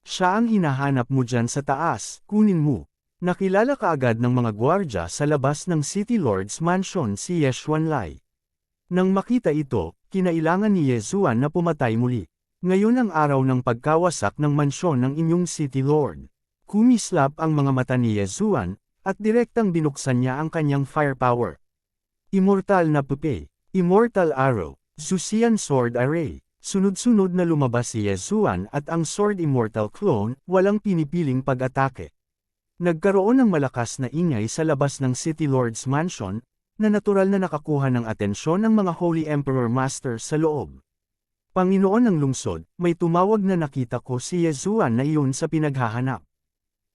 Siya ang hinahanap mo dyan sa taas, kunin mo. Nakilala kaagad ng mga gwardya sa labas ng City Lord's Mansion si Yezuan Lai. Nang makita ito, kinailangan ni Yezuan na pumatay muli. Ngayon ang araw ng pagkawasak ng mansyon ng inyong City Lord. Kumislap ang mga mata ni Yezuan, at direktang binuksan niya ang kanyang firepower. Immortal na pupe, Immortal Arrow, Zusian Sword Array. Sunod-sunod na lumabas si Yezuan at ang Sword Immortal Clone, walang pinipiling pag-atake. Nagkaroon ng malakas na ingay sa labas ng City Lord's Mansion, na natural na nakakuha ng atensyon ng mga Holy Emperor Masters sa loob. Panginoon ng lungsod, may tumawag na nakita ko si Yezuan na iyon sa pinaghahanap.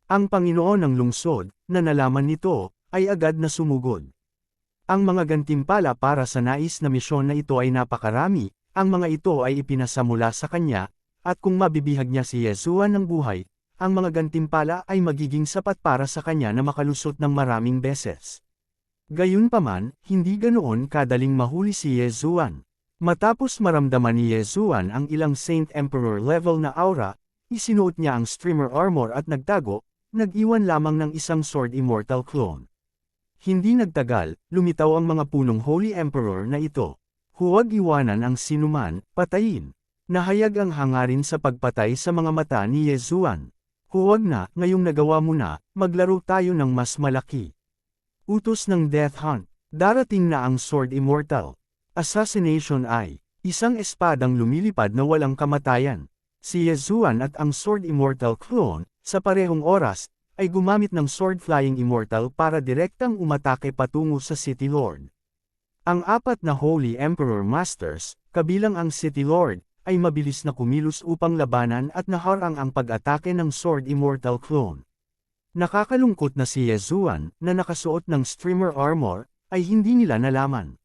Ang Panginoon ng lungsod, na nalaman nito, ay agad na sumugod. Ang mga gantimpala para sa nais na misyon na ito ay napakarami, ang mga ito ay ipinasa mula sa kanya, at kung mabibihag niya si Yezuan ng buhay, ang mga gantimpala ay magiging sapat para sa kanya na makalusot ng maraming beses. Gayunpaman, hindi ganoon kadaling mahuli si Yezuan. Matapos maramdaman ni Yezuan ang ilang Saint Emperor level na aura, isinuot niya ang streamer armor at nagtago, nag-iwan lamang ng isang Sword Immortal Clone. Hindi nagtagal, lumitaw ang mga punong Holy Emperor na ito. Huwag iwanan ang sinuman, patayin. Nahayag ang hangarin sa pagpatay sa mga mata ni Yezuan. Huwag na, ngayong nagawa mo na, maglaro tayo ng mas malaki. Utos ng Death Hunt. Darating na ang Sword Immortal. Assassination ay isang espadang lumilipad na walang kamatayan. Si Yezuan at ang Sword Immortal clone, sa parehong oras, ay gumamit ng Sword Flying Immortal para direktang umatake patungo sa City Lord. Ang apat na Holy Emperor Masters, kabilang ang City Lord, ay mabilis na kumilos upang labanan at naharang ang pag-atake ng Sword Immortal clone. Nakakalungkot na si Yezuan, na nakasuot ng streamer armor, ay hindi nila nalaman.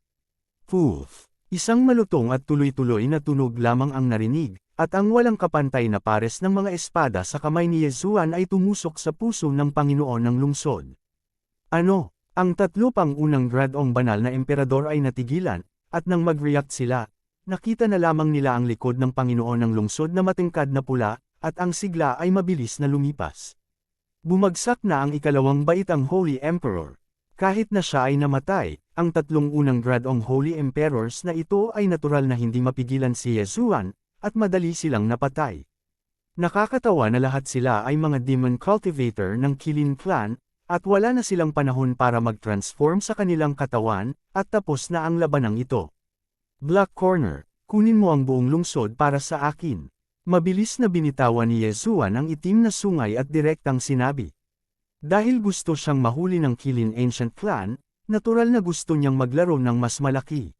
Poof! Isang malutong at tuloy-tuloy na tunog lamang ang narinig, at ang walang kapantay na pares ng mga espada sa kamay ni Yezuan ay tumusok sa puso ng Panginoon ng lungsod. Ano? Ang tatlo pang unang Dreadong banal na emperador ay natigilan, at nang mag-react sila, nakita na lamang nila ang likod ng Panginoon ng lungsod na matingkad na pula, at ang sigla ay mabilis na lumipas. Bumagsak na ang ikalawang baitang Holy Emperor. Kahit na siya ay namatay, ang tatlong unang Dreadong Holy Emperors na ito ay natural na hindi mapigilan si Yezuan, at madali silang napatay. Nakakatawa na lahat sila ay mga demon cultivator ng Qilin clan, at wala na silang panahon para mag-transform sa kanilang katawan, at tapos na ang labanang ito. Black Corner, kunin mo ang buong lungsod para sa akin. Mabilis na binitawan ni Yezuan ang itim na sungay at direktang sinabi. Dahil gusto siyang mahuli ng Qilin Ancient Clan, natural na gusto niyang maglaro ng mas malaki.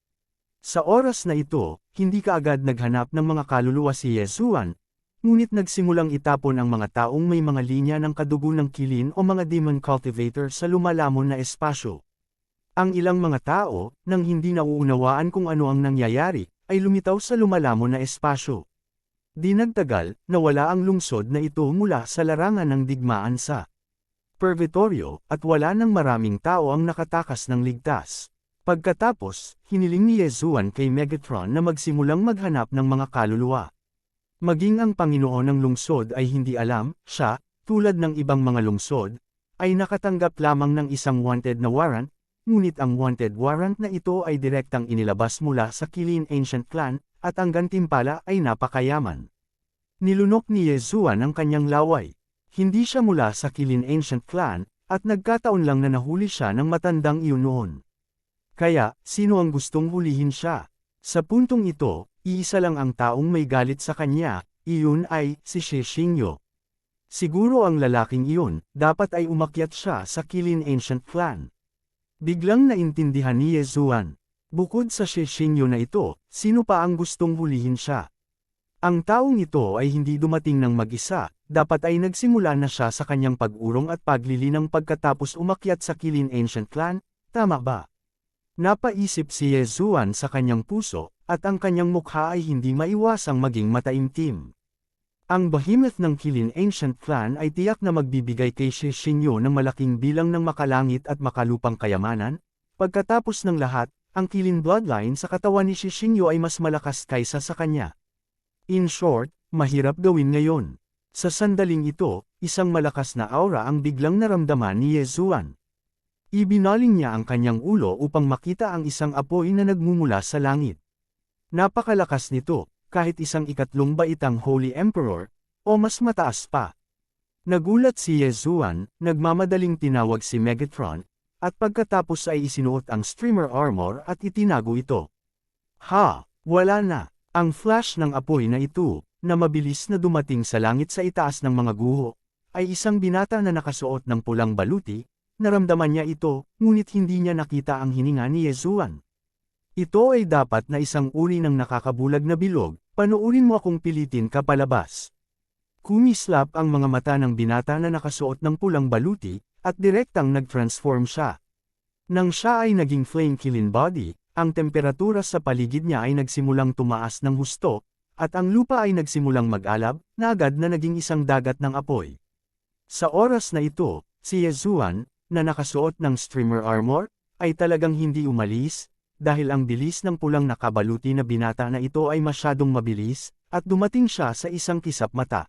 Sa oras na ito, hindi kaagad naghanap ng mga kaluluwa si Yezuan, ngunit nagsimulang itapon ang mga taong may mga linya ng kadugo ng Qilin o mga demon cultivator sa lumalamon na espasyo. Ang ilang mga tao, nang hindi nauunawaan kung ano ang nangyayari, ay lumitaw sa lumalamon na espasyo. Di nagtagal, nawala ang lungsod na ito mula sa larangan ng digmaan sa Purgatorio, at wala nang maraming tao ang nakatakas ng ligtas. Pagkatapos, hiniling ni Yezuan kay Megatron na magsimulang maghanap ng mga kaluluwa. Maging ang Panginoon ng lungsod ay hindi alam, siya, tulad ng ibang mga lungsod, ay nakatanggap lamang ng isang wanted na warrant, ngunit ang wanted warrant na ito ay direktang inilabas mula sa Qilin Ancient Clan, at ang gantimpala ay napakayaman. Nilunok ni Yezuan ang kanyang laway. Hindi siya mula sa Qilin Ancient Clan, at nagkataon lang na nahuli siya ng matandang iyon noon. Kaya, sino ang gustong hulihin siya? Sa puntong ito, iisa lang ang taong may galit sa kanya, iyon ay si Shishingyo. Siguro ang lalaking iyon, dapat ay umakyat siya sa Qilin Ancient Clan. Biglang naintindihan ni Yezuan. Bukod sa Shishingyo na ito, sino pa ang gustong hulihin siya? Ang taong ito ay hindi dumating ng mag-isa, dapat ay nagsimula na siya sa kanyang pag-urong at paglilinang pagkatapos umakyat sa Qilin Ancient Clan, tama ba? Napaisip si Yezuan sa kanyang puso, at ang kanyang mukha ay hindi maiwasang maging mataimtim. Ang behemoth ng Qilin Ancient Clan ay tiyak na magbibigay kay Shishingyo ng malaking bilang ng makalangit at makalupang kayamanan. Pagkatapos ng lahat, ang Qilin bloodline sa katawan ni Shishingyo ay mas malakas kaysa sa kanya. In short, mahirap gawin ngayon. Sa sandaling ito, isang malakas na aura ang biglang naramdaman ni Yezuan. Ibinaling niya ang kanyang ulo upang makita ang isang apoy na nagmumula sa langit. Napakalakas nito, kahit isang ikatlong baitang Holy Emperor, o mas mataas pa. Nagulat si Yezuan, nagmamadaling tinawag si Megatron, at pagkatapos ay isinuot ang streamer armor at itinago ito. Ha! Wala na! Ang flash ng apoy na ito, na mabilis na dumating sa langit sa itaas ng mga guho, ay isang binata na nakasuot ng pulang baluti. Naramdaman niya ito, ngunit hindi niya nakita ang hininga ni Yezuan. Ito ay dapat na isang uri ng nakakabulag na bilog, panuurin mo akong pilitin ka palabas. Kumislap ang mga mata ng binata na nakasuot ng pulang baluti, at direktang nag-transform siya. Nang siya ay naging flame Qilin body, ang temperatura sa paligid niya ay nagsimulang tumaas ng husto, at ang lupa ay nagsimulang mag-alab, na agad na naging isang dagat ng apoy. Sa oras na ito, si Yezuan, na nakasuot ng streamer armor, ay talagang hindi umalis, dahil ang bilis ng pulang nakabaluti na binata na ito ay masyadong mabilis, at dumating siya sa isang kisap mata.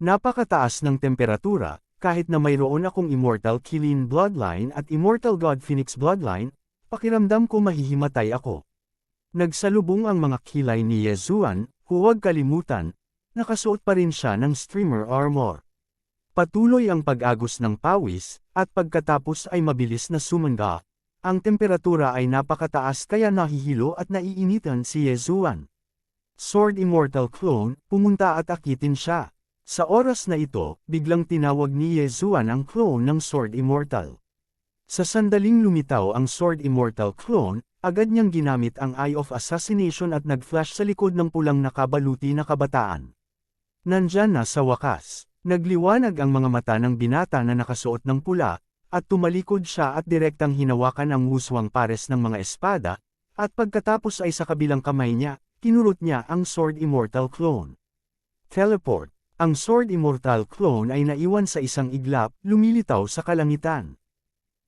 Napakataas ng temperatura, kahit na mayroon akong Immortal Kilin bloodline at Immortal God Phoenix bloodline, pakiramdam ko mahihimatay ako. Nagsalubong ang mga kilay ni Yezuan, huwag kalimutan, nakasuot pa rin siya ng streamer armor. Patuloy ang pag-agos ng pawis, at pagkatapos ay mabilis na sumangga. Ang temperatura ay napakataas kaya nahihilo at naiinitan si Yezuan. Sword Immortal Clone, pumunta at akitin siya. Sa oras na ito, biglang tinawag ni Yezuan ang clone ng Sword Immortal. Sa sandaling lumitaw ang Sword Immortal Clone, agad niyang ginamit ang Eye of Assassination at nag-flash sa likod ng pulang nakabaluti na kabataan. Nandyan na sa wakas, nagliwanag ang mga mata ng binata na nakasuot ng pula, at tumalikod siya at direktang hinawakan ang muswang pares ng mga espada, at pagkatapos ay sa kabilang kamay niya, kinurot niya ang Sword Immortal Clone. Teleport. Ang Sword Immortal Clone ay naiwan sa isang iglap, lumilitaw sa kalangitan.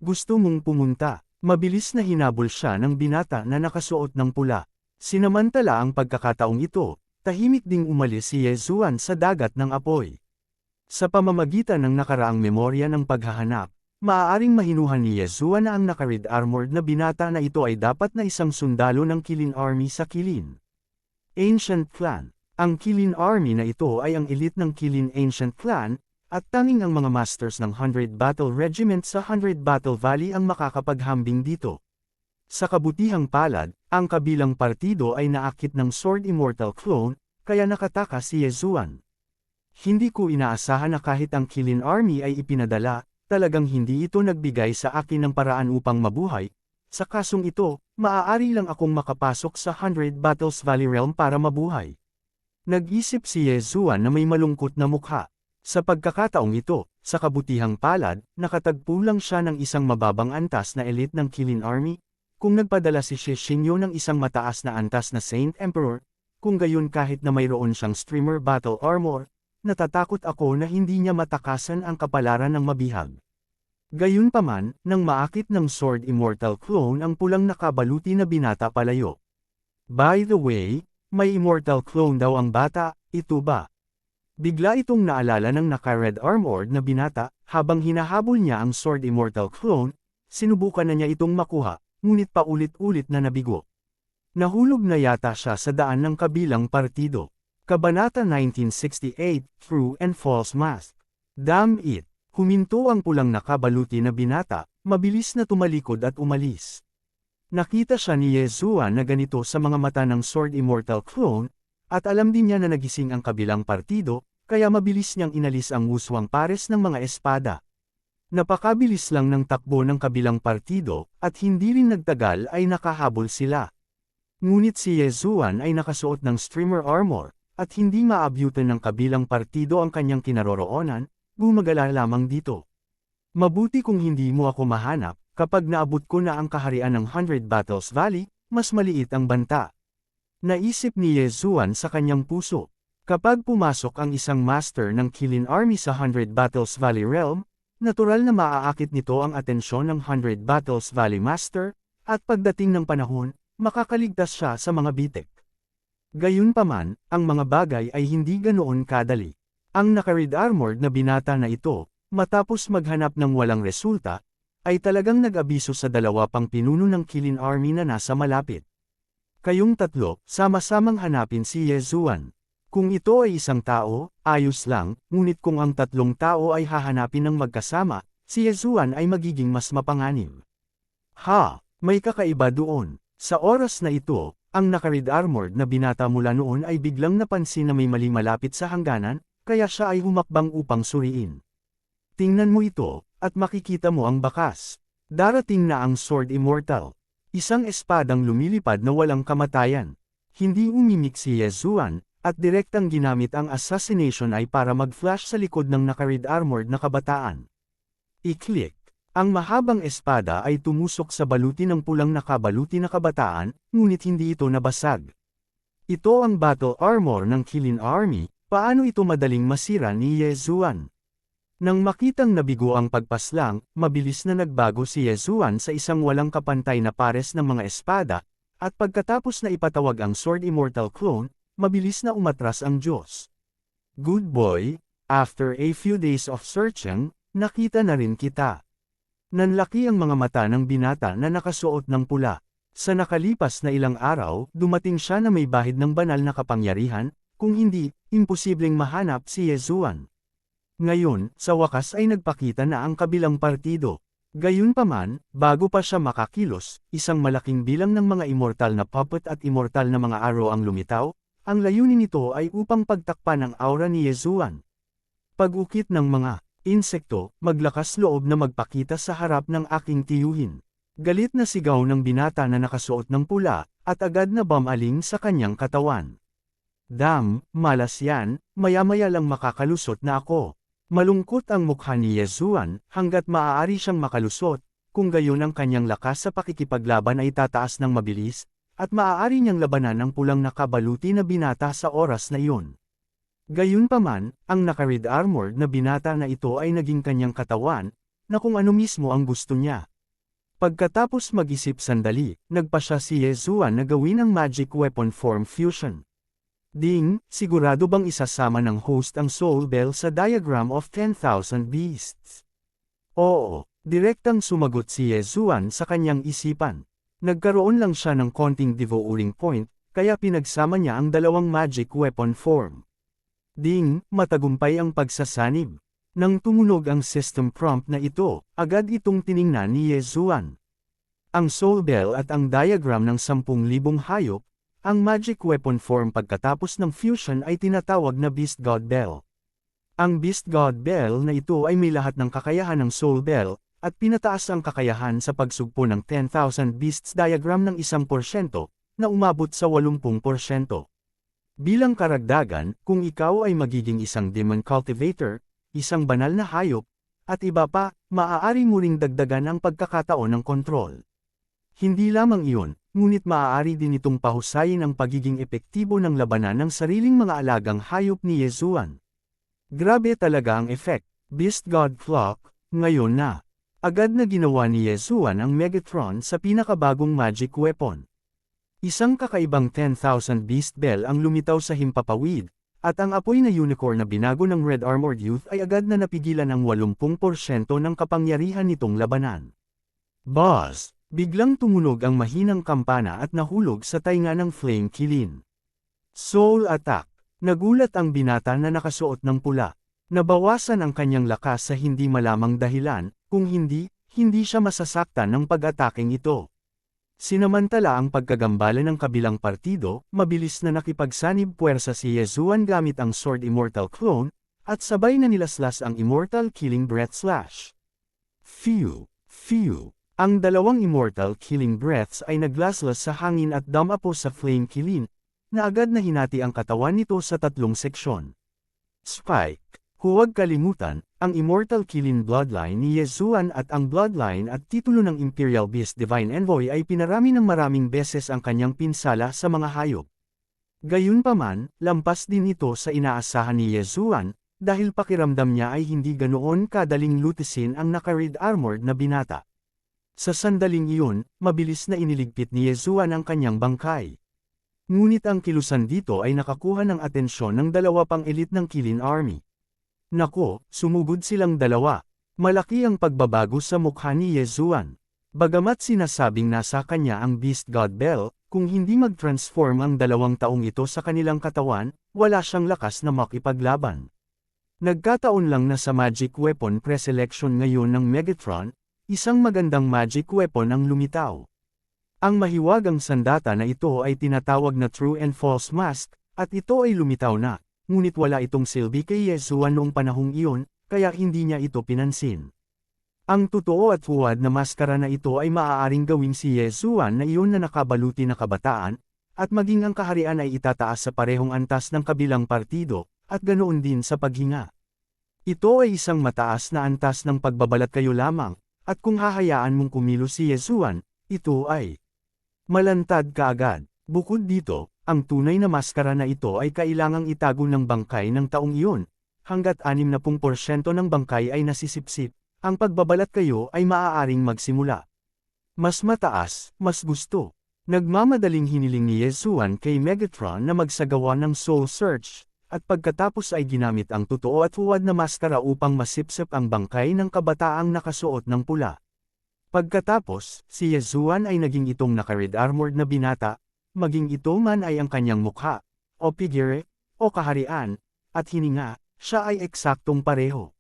Gusto mong pumunta. Mabilis na hinabol siya ng binata na nakasuot ng pula. Sinamantala ang pagkakataong ito, tahimik ding umalis si Yezuan sa dagat ng apoy. Sa pamamagitan ng nakaraang memorya ng paghahanap, maaaring mahinuhan ni Yezuan na ang naka-red armored na binata na ito ay dapat na isang sundalo ng Kilin Army sa Kilin Ancient Clan. Ang Kilin Army na ito ay ang elite ng Kilin Ancient Clan, at tanging ang mga masters ng 100 Battle Regiment sa 100 Battle Valley ang makakapaghambing dito. Sa kabutihang palad, ang kabilang partido ay naakit ng Sword Immortal Clone, kaya nakataka si Yezuan. Hindi ko inaasahan na kahit ang Kilin Army ay ipinadala, talagang hindi ito nagbigay sa akin ng paraan upang mabuhay. Sa kasong ito, maaari lang akong makapasok sa 100 Battles Valley Realm para mabuhay. Nag-isip si Yezuan na may malungkot na mukha. Sa pagkakataong ito, sa kabutihang palad, nakatagpo lang siya ng isang mababang antas na elite ng Kilin Army. Kung nagpadala si Shishinyo ng isang mataas na antas na Saint Emperor, kung gayon kahit na mayroon siyang streamer battle armor, natatakot ako na hindi niya matakasan ang kapalaran ng mabihag. Gayunpaman, nang maakit ng Sword Immortal Clone ang pulang nakabaluti na binata palayo. By the way, may Immortal Clone daw ang bata, ito ba? Bigla itong naalala ng naka-red armored na binata, habang hinahabol niya ang Sword Immortal Clone, sinubukan na niya itong makuha, ngunit paulit-ulit na nabigo. Nahulog na yata siya sa daan ng kabilang partido. Kabanata 1968, True and False Mask. Damn it! Huminto ang pulang nakabaluti na binata, mabilis na tumalikod at umalis. Nakita siya ni Yezuan na ganito sa mga mata ng Sword Immortal Clone, at alam din niya na nagising ang kabilang partido, kaya mabilis niyang inalis ang muswang pares ng mga espada. Napakabilis lang ng takbo ng kabilang partido, at hindi rin nagtagal ay nakahabol sila. Ngunit si Yezuan ay nakasuot ng streamer armor, at hindi maabyutan ng kabilang partido ang kanyang kinaroroonan, gumagala lamang dito. Mabuti kung hindi mo ako mahanap, kapag naabot ko na ang kaharian ng 100 Battles Valley, mas maliit ang banta. Naisip ni Yezuan sa kanyang puso. Kapag pumasok ang isang master ng Kilin Army sa 100 Battles Valley Realm, natural na maaakit nito ang atensyon ng 100 Battles Valley Master, at pagdating ng panahon, makakaligtas siya sa mga bitik. Gayunpaman, ang mga bagay ay hindi ganoon kadali. Ang naka-red armored na binata na ito, matapos maghanap ng walang resulta, ay talagang nag-abiso sa dalawa pang pinuno ng Kilin Army na nasa malapit. Kayong tatlo, sama-samang hanapin si Yezuan. Kung ito ay isang tao, ayos lang, ngunit kung ang tatlong tao ay hahanapin ng magkasama, si Yezuan ay magiging mas mapanganib. Ha! May kakaiba doon. Sa oras na ito, ang naka-red armored na binata mula noon ay biglang napansin na may mali malapit sa hangganan, kaya siya ay humakbang upang suriin. Tingnan mo ito, at makikita mo ang bakas. Darating na ang Sword Immortal. Isang espadang lumilipad na walang kamatayan. Hindi umimik si Yezuan, at direktang ginamit ang assassination ay para mag-flash sa likod ng naka-red armored na kabataan. I-click. Ang mahabang espada ay tumusok sa baluti ng pulang nakabaluti na kabataan, ngunit hindi ito nabasag. Ito ang battle armor ng Kilin Army, paano ito madaling masira ni Yezuan? Nang makitang nabigo ang pagpaslang, mabilis na nagbago si Yezuan sa isang walang kapantay na pares ng mga espada, at pagkatapos na ipatawag ang Sword Immortal Clone, mabilis na umatras ang Diyos. Good boy, after a few days of searching, nakita na rin kita. Nanlaki ang mga mata ng binata na nakasuot ng pula. Sa nakalipas na ilang araw, dumating siya na may bahid ng banal na kapangyarihan, kung hindi, imposibleng mahanap si Yezuan. Ngayon, sa wakas ay nagpakita na ang kabilang partido. Gayunpaman, bago pa siya makakilos, isang malaking bilang ng mga immortal na puppet at immortal na mga arrow ang lumitaw. Ang layunin nito ay upang pagtakpan ang aura ni Yezuan. Pag-ukit ng mga insekto, maglakas loob na magpakita sa harap ng aking tiyuhin. Galit na sigaw ng binata na nakasuot ng pula, at agad na bumaling sa kanyang katawan. Malas yan, maya-maya lang makakalusot na ako. Malungkot ang mukha ni Yezuan, hanggat maaari siyang makalusot, kung gayon ang kanyang lakas sa pakikipaglaban ay tataas ng mabilis, at maaari niyang labanan ang pulang nakabaluti na binata sa oras na iyon. Gayunpaman, ang naka-red armored na binata na ito ay naging kanyang katawan, na kung ano mismo ang gusto niya. Pagkatapos mag-isip sandali, nagpa siya si Yezuan na gawin ang magic weapon form fusion. Sigurado bang isasama ng host ang Soul Bell sa diagram of 10,000 beasts? Oo, direktang sumagot si Yezuan sa kanyang isipan. Nagkaroon lang siya ng konting devouring point, kaya pinagsama niya ang dalawang magic weapon form. Matagumpay ang pagsasanib. Nang tumunog ang system prompt na ito, agad itong tiningnan ni Yezuan. Ang Soul Bell at ang diagram ng 10,000 hayop. Ang magic weapon form pagkatapos ng fusion ay tinatawag na Beast God Bell. Ang Beast God Bell na ito ay may lahat ng kakayahan ng Soul Bell, at pinataas ang kakayahan sa pagsugpo ng 10,000 Beasts diagram ng 1%, na umabot sa 80%. Bilang karagdagan, kung ikaw ay magiging isang demon cultivator, isang banal na hayop, at iba pa, maaari mo ring dagdagan ang pagkakataon ng kontrol. Hindi lamang iyon, ngunit maaari din itong pahusayin ang pagiging epektibo ng labanan ng sariling mga alagang hayop ni Yezuan. Grabe talaga ang effect. Beast God Flock, ngayon na. Agad na ginawa ni Yezuan ang Megatron sa pinakabagong magic weapon. Isang kakaibang 10,000 Beast Bell ang lumitaw sa himpapawid, at ang apoy na unicorn na binago ng Red Armored Youth ay agad na napigilan ang 80% ng kapangyarihan nitong labanan. Boss! Biglang tumunog ang mahinang kampana at nahulog sa tainga ng Flame Kilin. Soul Attack. Nagulat ang binata na nakasuot ng pula. Nabawasan ang kanyang lakas sa hindi malamang dahilan, kung hindi siya masasaktan ng pag-ataking ito. Sinamantala ang pagkagambala ng kabilang partido, mabilis na nakipagsanib puwersa si Yezuan gamit ang Sword Immortal Clone, at sabay na nilaslas ang Immortal Killing Breath Slash. Phew! Ang dalawang Immortal Killing Breaths ay naglaslas sa hangin at dumapo sa Flame Kilin, na agad na hinati ang katawan nito sa 3 seksyon. Spike. Huwag kalimutan, ang Immortal Kilin bloodline ni Yezuan at ang bloodline at titulo ng Imperial Beast Divine Envoy ay pinarami ng maraming beses ang kanyang pinsala sa mga hayop. Gayunpaman, lampas din ito sa inaasahan ni Yezuan, dahil pakiramdam niya ay hindi ganoon kadaling lutisin ang naka-red armored na binata. Sa sandaling iyon, mabilis na iniligpit ni Yezuan ang kanyang bangkay. Ngunit ang kilusan dito ay nakakuha ng atensyon ng dalawa pang elite ng Kilin Army. Nako, sumugod silang dalawa. Malaki ang pagbabago sa mukha ni Yezuan. Bagamat sinasabing nasa kanya ang Beast God Bell, kung hindi mag-transform ang 2 taong ito sa kanilang katawan, wala siyang lakas na makipaglaban. Nagkataon lang na sa magic weapon preselection ngayon ng Megatron, isang magandang magic weapon ang lumitaw. Ang mahiwagang sandata na ito ay tinatawag na True and False Mask, at ito ay lumitaw na, ngunit wala itong silbi kay Yezuan noong panahong iyon, kaya hindi niya ito pinansin. Ang totoo at huwad na maskara na ito ay maaaring gawing si Yezuan na iyon na nakabaluti na kabataan, at maging ang kaharian ay itataas sa parehong antas ng kabilang partido, at ganoon din sa paghinga. Ito ay isang mataas na antas ng pagbabalat kayo lamang, at kung hahayaan mong kumilos si Yezuan, ito ay malantad kaagad. Bukod dito, ang tunay na maskara na ito ay kailangang itago ng bangkay ng taong iyon, hanggat 60% ng bangkay ay nasisipsip, ang pagbabalat kayo ay maaaring magsimula. Mas mataas, mas gusto. Nagmamadaling hiniling ni Yezuan kay Megatron na magsagawa ng Soul Search, at pagkatapos ay ginamit ang totoo at huwad na maskara upang masipsip ang bangkay ng kabataang nakasuot ng pula. Pagkatapos, si Yezuan ay naging itong naka-red armored na binata, maging ito man ay ang kanyang mukha, o figure, o kaharian, at hininga, siya ay eksaktong pareho.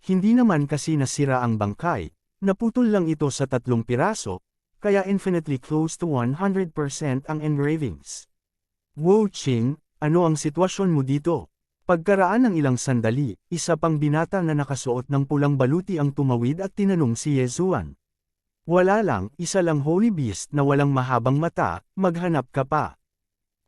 Hindi naman kasi nasira ang bangkay, naputol lang ito sa 3 piraso, kaya infinitely close to 100% ang engravings. Wu Qing, ano ang sitwasyon mo dito? Pagkaraan ng ilang sandali, isa pang binata na nakasuot ng pulang baluti ang tumawid at tinanong si Yezuan. Wala lang, isa lang holy beast na walang mahabang mata, maghanap ka pa.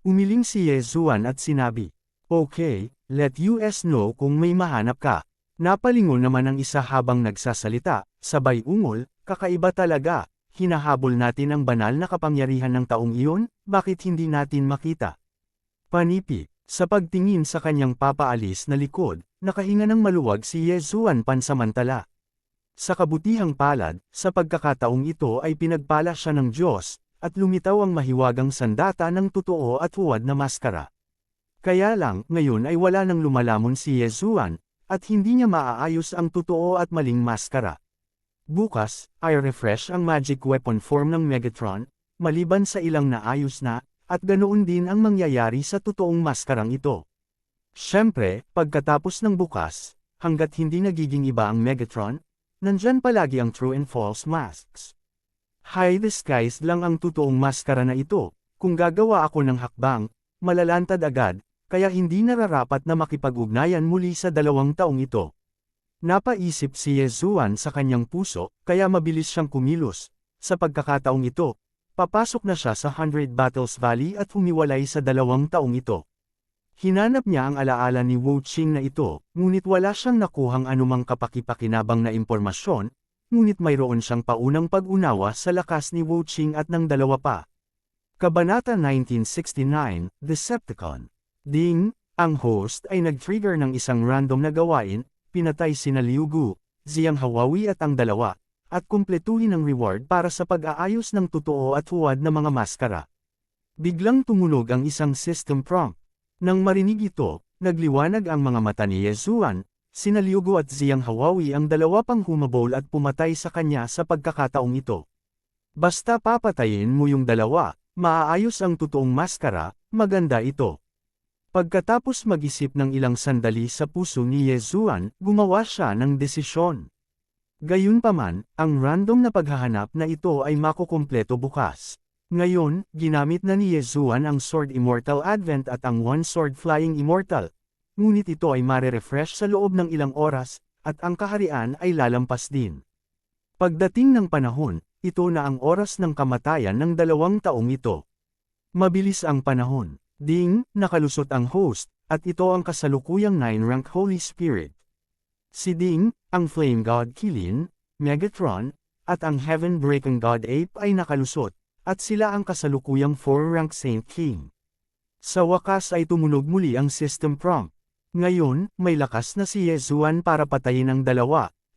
Umiling si Yezuan at sinabi, okay, let us know kung may mahanap ka. Napalingon naman ang isa habang nagsasalita, sabay ungol, kakaiba talaga, hinahabol natin ang banal na kapangyarihan ng taong iyon, bakit hindi natin makita? Panipi, sa pagtingin sa kanyang papaalis na likod, nakahinga ng maluwag si Yezuan pansamantala. Sa kabutihang palad, sa pagkakataong ito ay pinagpala siya ng Diyos, at lumitaw ang mahiwagang sandata ng totoo at huwad na maskara. Kaya lang, ngayon ay wala nang lumalamon si Yezuan, at hindi niya maaayos ang totoo at maling maskara. Bukas, ay refresh ang magic weapon form ng Megatron, maliban sa ilang naayos na, at ganoon din ang mangyayari sa totoong maskarang ito. Siyempre, pagkatapos ng bukas, hanggat hindi nagiging iba ang Megatron, nandyan palagi ang true and false masks. High disguised lang ang totoong maskara na ito, kung gagawa ako ng hakbang, malalantad agad, kaya hindi nararapat na makipag-ugnayan muli sa 2 taong ito. Napaisip si Yezuan sa kanyang puso, kaya mabilis siyang kumilos. Sa pagkakataong ito, papasok na siya sa 100 Battles Valley at humiwalay sa 2 taong ito. Hinanap niya ang alaala ni Wu Qing na ito, ngunit wala siyang nakuhang anumang kapaki-pakinabang na impormasyon, ngunit mayroon siyang paunang pag-unawa sa lakas ni Wu Qing at ng 2 pa. Kabanata 1969, Decepticon. Ding, ang host ay nag-trigger ng isang random na gawain, pinatay sina Liu Gu, Ziyang Hawawi at ang 2, at kumpletuhin ang reward para sa pag-aayos ng totoo at huwad na mga maskara. Biglang tumunog ang isang system prompt. Nang marinig ito, nagliwanag ang mga mata ni Yezuan, sina Liu Gu at Ziyang Hawawi ang 2 pang humabol at pumatay sa kanya sa pagkakataong ito. Basta papatayin mo yung 2, maaayos ang totoong maskara, maganda ito. Pagkatapos mag-isip ng ilang sandali sa puso ni Yezuan, gumawa siya ng desisyon. Gayunpaman, ang random na paghahanap na ito ay makukumpleto bukas. Ngayon, ginamit na ni Yezuan ang Sword Immortal Advent at ang One Sword Flying Immortal. Ngunit ito ay mare-refresh sa loob ng ilang oras, at ang kaharian ay lalampas din. Pagdating ng panahon, ito na ang oras ng kamatayan ng 2 taong ito. Mabilis ang panahon. Ding, nakalusot ang host, at ito ang kasalukuyang 9-rank Holy Spirit. Si Ding, ang Flame God Kilin, Megatron, at ang Heaven-breaking God Ape ay nakalusot, at sila ang kasalukuyang 4-rank Saint King. Sa wakas ay tumunog muli ang system prompt. Ngayon, may lakas na si Yezuan para patayin ang 2,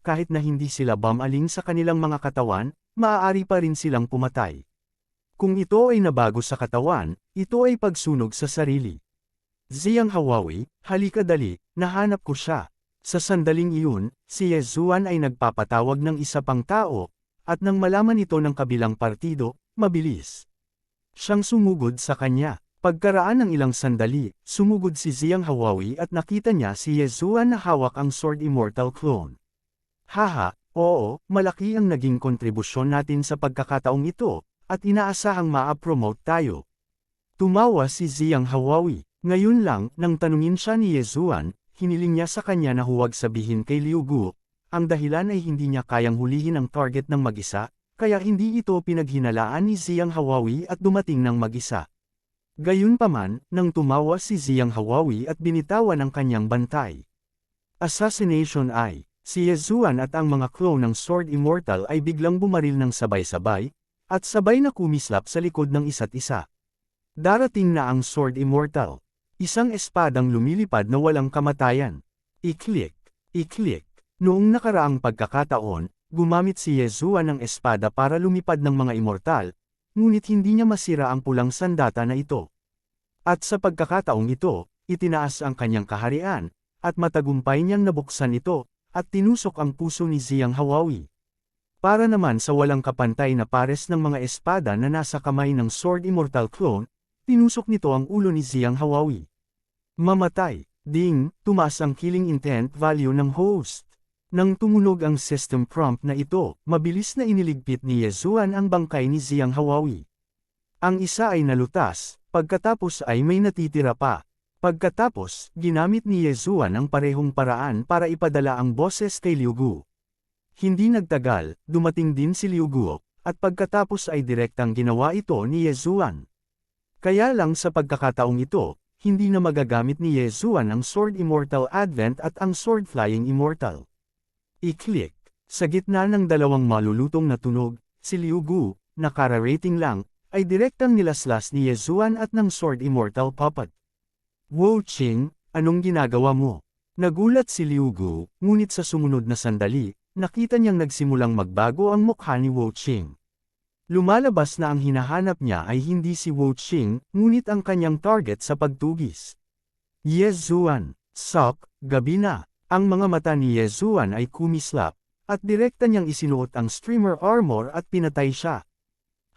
kahit na hindi sila bumaling sa kanilang mga katawan, maaari pa rin silang pumatay. Kung ito ay nabago sa katawan, ito ay pagsunog sa sarili. Ziyang Hawawi, halika dali, nahanap ko siya. Sa sandaling iyon, si Yezuan ay nagpapatawag ng isa pang tao, at nang malaman ito ng kabilang partido, mabilis siyang sumugod sa kanya. Pagkaraan ng ilang sandali, sumugod si Ziyang Hawawi at nakita niya si Yezuan na hawak ang Sword Immortal clone. Haha, oo, malaki ang naging kontribusyon natin sa pagkakataong ito, at inaasahang maa-promote tayo. Tumawa si Ziyang Hawawi. Ngayon lang, nang tanungin siya ni Yezuan, hiniling niya sa kanya na huwag sabihin kay Liu Gu, ang dahilan ay hindi niya kayang hulihin ang target ng mag-isa, kaya hindi ito pinaghinalaan ni Ziyang Hawawi at dumating ng mag-isa. Gayunpaman, nang tumawa si Ziyang Hawawi at binitawan ang kanyang bantay. Assassination ay, si Yezuan at ang mga clone ng Sword Immortal ay biglang bumaril ng sabay-sabay, at sabay na kumislap sa likod ng isa't isa. Darating na ang Sword Immortal. Isang espadang lumilipad na walang kamatayan. I-click. Noong nakaraang pagkakataon, gumamit si Yezuan ng espada para lumipad ng mga immortal, ngunit hindi niya masira ang pulang sandata na ito. At sa pagkakataong ito, itinaas ang kanyang kaharian, at matagumpay niyang nabuksan ito, at tinusok ang puso ni Xiang Hawawi. Para naman sa walang kapantay na pares ng mga espada na nasa kamay ng Sword Immortal clone, tinusok nito ang ulo ni Xiang Hawawi. Mamatay. Ding, tumaas ang killing intent value ng host. Nang tumunog ang system prompt na ito, mabilis na iniligpit ni Yezuan ang bangkay ni Xiang Hawawi. Ang isa ay nalutas, pagkatapos ay may natitira pa. Pagkatapos, ginamit ni Yezuan ang parehong paraan para ipadala ang boses kay Liu Gu. Hindi nagtagal, dumating din si Liu Gu, at pagkatapos ay direktang ginawa ito ni Yezuan. Kaya lang sa pagkakataong ito, hindi na magagamit ni Yezuan ang Sword Immortal Advent at ang Sword Flying Immortal. I-click. Sa gitna ng dalawang malulutong na tunog, si Liu Gu, na kara-rating lang, ay direktang nilaslas ni Yezuan at ng Sword Immortal Puppet. Wu Qing, anong ginagawa mo? Nagulat si Liu Gu, ngunit sa sumunod na sandali, nakita niyang nagsimulang magbago ang mukha ni Wu Qing. Lumalabas na ang hinahanap niya ay hindi si Wu Qing, ngunit ang kanyang target sa pagtugis. Yezuan, Sok, gabi na. Ang mga mata ni Yezuan ay kumislap, at direkta niyang isinuot ang streamer armor at pinatay siya.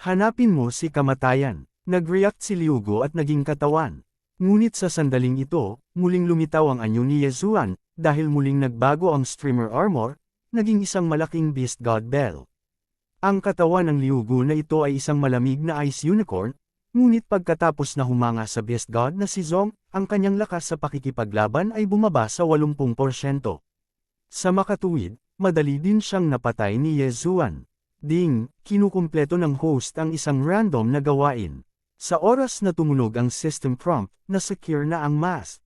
Hanapin mo si kamatayan. Nag-react si Liu Gu at naging katawan. Ngunit sa sandaling ito, muling lumitaw ang anyo ni Yezuan, dahil muling nagbago ang streamer armor, naging isang malaking Beast God Bell. Ang katawan ng Liu Gu na ito ay isang malamig na ice unicorn, ngunit pagkatapos na humanga sa Beast God na si Zong, ang kanyang lakas sa pakikipaglaban ay bumaba sa 80%. Sa makatuwid, madali din siyang napatay ni Yezuan. Ding, kinukumpleto ng host ang isang random na gawain. Sa oras na tumunog ang system prompt, na-secure na ang mask.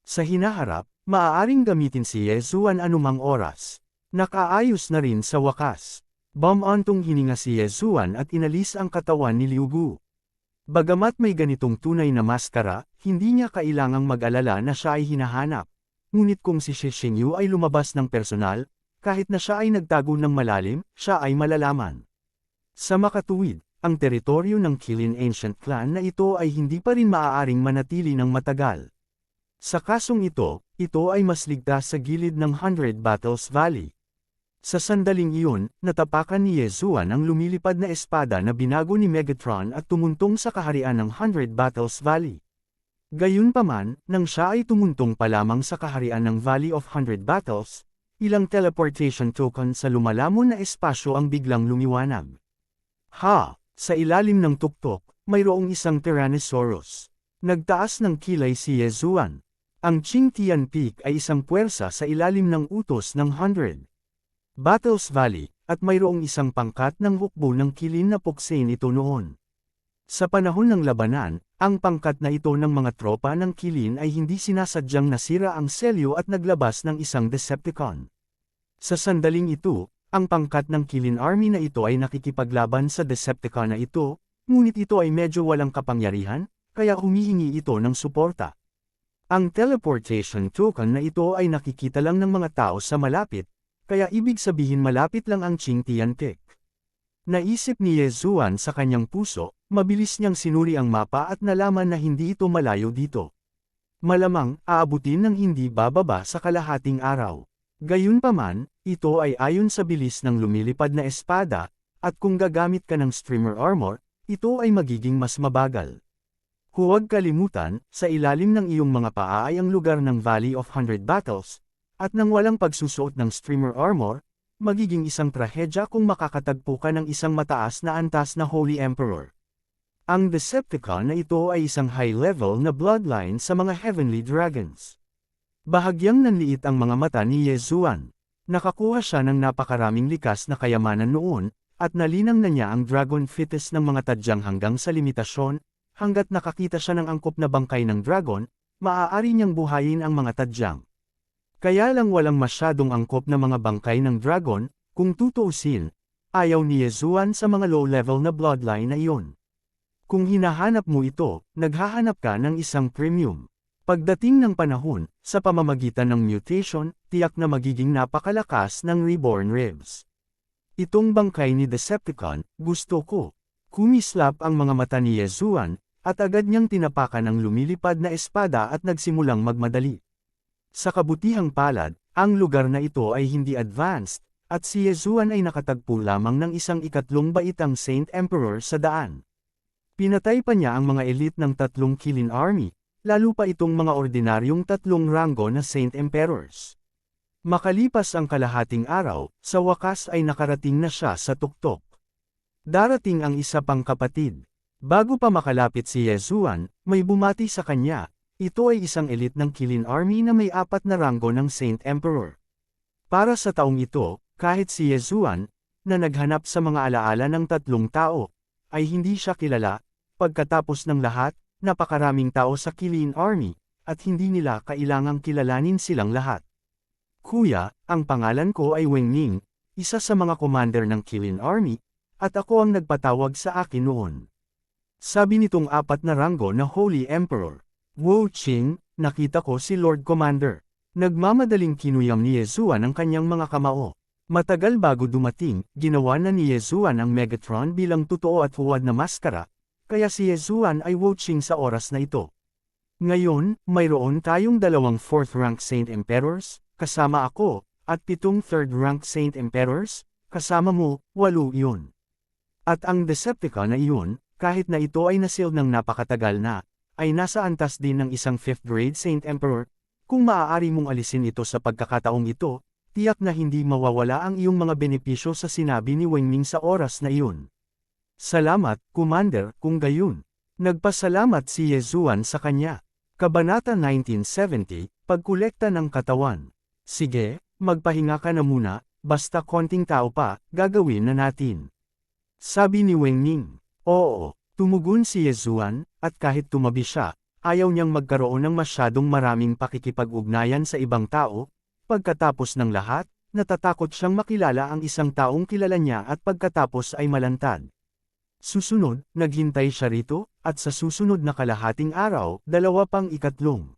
Sa hinaharap, maaaring gamitin si Yezuan anumang oras. Nakaayos na rin sa wakas. Bumantong hininga si Yezuan at inalis ang katawan ni Liu Gu. Bagamat may ganitong tunay na maskara, hindi niya kailangang mag-alala na siya ay hinahanap. Ngunit kung si Shi Xingyu ay lumabas ng personal, kahit na siya ay nagtago ng malalim, siya ay malalaman. Sa makatuwid, ang teritoryo ng Qilin Ancient Clan na ito ay hindi pa rin maaaring manatili ng matagal. Sa kasong ito ay mas ligtas sa gilid ng 100 Battles Valley. Sa sandaling iyon, natapakan ni Yezuan ang lumilipad na espada na binago ni Megatron at tumuntong sa kaharian ng 100 Battles Valley. Gayunpaman, nang siya ay tumuntong pa lamang sa kaharian ng Valley of 100 Battles, ilang teleportation token sa lumalamon na espasyo ang biglang lumiwanag. Sa ilalim ng tuktok, mayroong isang Tyrannosaurus. Nagtaas ng kilay si Yezuan. Ang Qingtian Peak ay isang puwersa sa ilalim ng utos ng 100 Battles Valley, at mayroong isang pangkat ng hukbo ng Qilin na puksain ito noon. Sa panahon ng labanan, ang pangkat na ito ng mga tropa ng Qilin ay hindi sinasadyang nasira ang selyo at naglabas ng isang Decepticon. Sa sandaling ito, ang pangkat ng Qilin Army na ito ay nakikipaglaban sa Decepticon na ito, ngunit ito ay medyo walang kapangyarihan, kaya humihingi ito ng suporta. Ang teleportation token na ito ay nakikita lang ng mga tao sa malapit, kaya ibig sabihin malapit lang ang Qingtian Peak. Naisip ni Yezuan sa kanyang puso, mabilis niyang sinuri ang mapa at nalaman na hindi ito malayo dito. Malamang, aabutin ng hindi bababa sa kalahating araw. Gayunpaman, ito ay ayon sa bilis ng lumilipad na espada, at kung gagamit ka ng streamer armor, ito ay magiging mas mabagal. Huwag kalimutan, sa ilalim ng iyong mga paa ay ang lugar ng Valley of 100 Battles, at nang walang pagsusuot ng streamer armor, magiging isang trahedya kung makakatagpo ka ng isang mataas na antas na Holy Emperor. Ang Decepticon na ito ay isang high-level na bloodline sa mga Heavenly Dragons. Bahagyang nanliit ang mga mata ni Yezuan. Nakakuha siya ng napakaraming likas na kayamanan noon, at nalinang na niya ang Dragon Fetus ng mga tadyang hanggang sa limitasyon, hanggat nakakita siya ng angkop na bangkay ng dragon, maaari niyang buhayin ang mga tadyang. Kaya lang walang masyadong angkop na mga bangkay ng dragon, kung tutuusin, ayaw ni Yezuan sa mga low-level na bloodline na iyon. Kung hinahanap mo ito, naghahanap ka ng isang premium. Pagdating ng panahon, sa pamamagitan ng mutation, tiyak na magiging napakalakas ng Reborn Ribs. Itong bangkay ni Decepticon, gusto ko. Kumislap ang mga mata ni Yezuan, at agad niyang tinapakan ang lumilipad na espada at nagsimulang magmadali. Sa kabutihang palad, ang lugar na ito ay hindi advanced, at si Yezuan ay nakatagpo lamang ng isang ikatlong baitang Saint Emperor sa daan. Pinatay pa niya ang mga elite ng 3 Qilin Army, lalo pa itong mga ordinaryong 3 ranggo na Saint Emperors. Makalipas ang kalahating araw, sa wakas ay nakarating na siya sa tuktok. Darating ang isa pang kapatid. Bago pa makalapit si Yezuan, may bumati sa kanya. Ito ay isang elite ng Qilin Army na may 4 na ranggo ng Saint Emperor. Para sa taong ito, kahit si Yezuan, na naghanap sa mga alaala ng 3 tao, ay hindi siya kilala. Pagkatapos ng lahat, napakaraming tao sa Qilin Army, at hindi nila kailangang kilalanin silang lahat. Kuya, ang pangalan ko ay Weng Ning, isa sa mga commander ng Qilin Army, at ako ang nagpatawag sa akin noon. Sabi nitong 4 na ranggo na Holy Emperor. Wu Qing, nakita ko si Lord Commander. Nagmamadaling kinuyam ni Yezuan ang kanyang mga kamao. Matagal bago dumating, ginawa na ni Yezuan ang Megatron bilang totoo at huwad na maskara, kaya si Yezuan ay Wu Qing sa oras na ito. Ngayon, mayroon tayong 2 4th rank Saint Emperors, kasama ako, at 7 3rd rank Saint Emperors, kasama mo, 8 iyon. At ang Decepticon na iyon, kahit na ito ay nasealed ng napakatagal na, ay nasa antas din ng isang 5th grade Saint Emperor. Kung maaari mong alisin ito sa pagkakataong ito, tiyak na hindi mawawala ang iyong mga benepisyo sa sinabi ni Weng Ning sa oras na iyon. Salamat, Commander, kung gayon. Nagpasalamat si Yezuan sa kanya. Kabanata 1970, Pagkolekta ng katawan. Sige, magpahinga ka na muna, basta konting tao pa, gagawin na natin. Sabi ni Weng Ning. Oo, tumugon si Yezuan, at kahit tumabi siya, ayaw niyang magkaroon ng masyadong maraming pakikipag-ugnayan sa ibang tao. Pagkatapos ng lahat, natatakot siyang makilala ang isang taong kilala niya at pagkatapos ay malantad. Susunod, naghintay siya rito, at sa susunod na kalahating araw, 2 pang ikatlong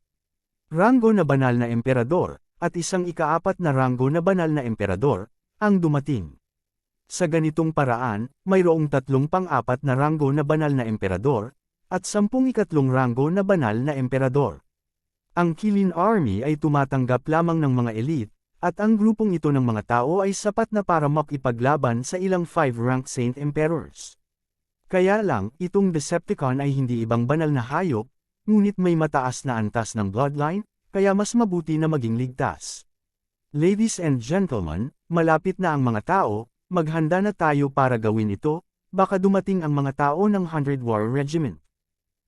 ranggo na banal na emperador, at isang ika-4 na ranggo na banal na emperador, ang dumating. Sa ganitong paraan, mayroong 3 pang-4 na ranggo na banal na emperador, at 10 ikatlong ranggo na banal na emperador. Ang Qilin Army ay tumatanggap lamang ng mga elite, at ang grupong ito ng mga tao ay sapat na para makipaglaban sa ilang 5-rank Saint Emperors. Kaya lang, itong Decepticon ay hindi ibang banal na hayop, ngunit may mataas na antas ng bloodline, kaya mas mabuti na maging ligtas. Ladies and gentlemen, malapit na ang mga tao, maghanda na tayo para gawin ito, baka dumating ang mga tao ng 100 War Regiment.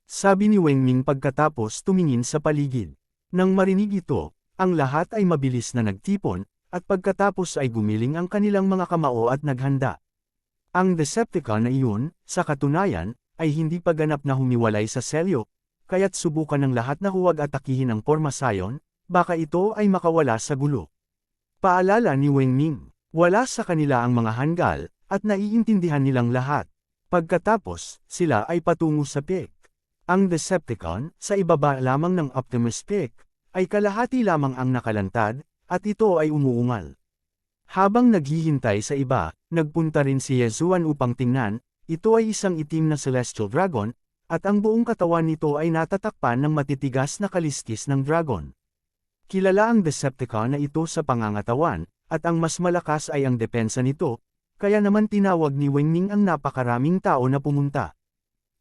Sabi ni Weng Ning pagkatapos tumingin sa paligid. Nang marinig ito, ang lahat ay mabilis na nagtipon, at pagkatapos ay gumiling ang kanilang mga kamao at naghanda. Ang Decepticon na iyon, sa katunayan, ay hindi pa ganap na humiwalay sa selyo, kaya't subukan ng lahat na huwag atakihin ang Pormasayon, baka ito ay makawala sa gulo. Paalala ni Weng Ning, wala sa kanila ang mga hanggal, at naiintindihan nilang lahat. Pagkatapos, sila ay patungo sa Peak. Ang Decepticon, sa ibaba lamang ng Optimus Peak, ay kalahati lamang ang nakalantad, at ito ay umuungal. Habang naghihintay sa iba, nagpunta rin si Yezuan upang tingnan. Ito ay isang itim na Celestial Dragon, at ang buong katawan nito ay natatakpan ng matitigas na kaliskis ng dragon. Kilala ang Decepticon na ito sa pangangatawan, at ang mas malakas ay ang depensa nito, kaya naman tinawag ni Weng Ning ang napakaraming tao na pumunta.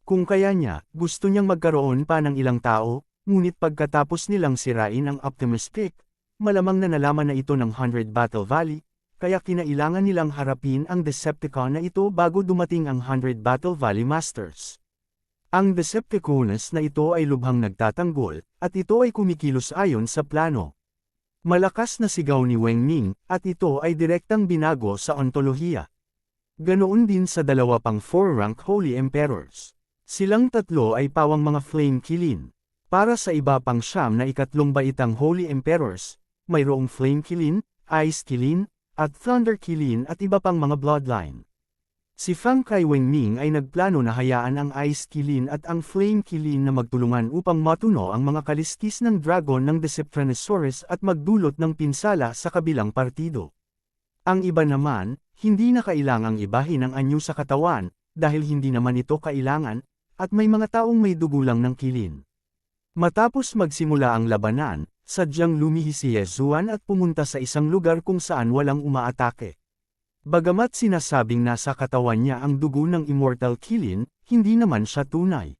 Kung kaya niya, gusto niyang magkaroon pa ng ilang tao, ngunit pagkatapos nilang sirain ang Optimus Peak, malamang na nalaman na ito ng 100 Battle Valley, kaya kinailangan nilang harapin ang Decepticon na ito bago dumating ang 100 Battle Valley Masters. Ang Decepticonus na ito ay lubhang nagtatanggol, at ito ay kumikilos ayon sa plano. Malakas na sigaw ni Weng Ning, at ito ay direktang binago sa ontolohiya. Ganoon din sa 2 pang 4-rank Holy Emperors. Silang tatlo ay pawang mga Flame Qilin. Para sa iba pang 9 na ikatlong baitang Holy Emperors, mayroong Flame Qilin, Ice Qilin, at Thunder Qilin at iba pang mga bloodline. Si Fang kay Weng Ning ay nagplano na hayaan ang Ice Qilin at ang Flame Qilin na magtulungan upang matuno ang mga kaliskis ng dragon ng Deceptranosaurus at magdulot ng pinsala sa kabilang partido. Ang iba naman, hindi na kailangang ibahin ang anyo sa katawan, dahil hindi naman ito kailangan, at may mga taong may dugo lang ng kilin. Matapos magsimula ang labanan, sadyang lumihis si Yezuan at pumunta sa isang lugar kung saan walang umaatake. Bagamat sinasabing nasa katawan niya ang dugo ng immortal kilin, hindi naman siya tunay.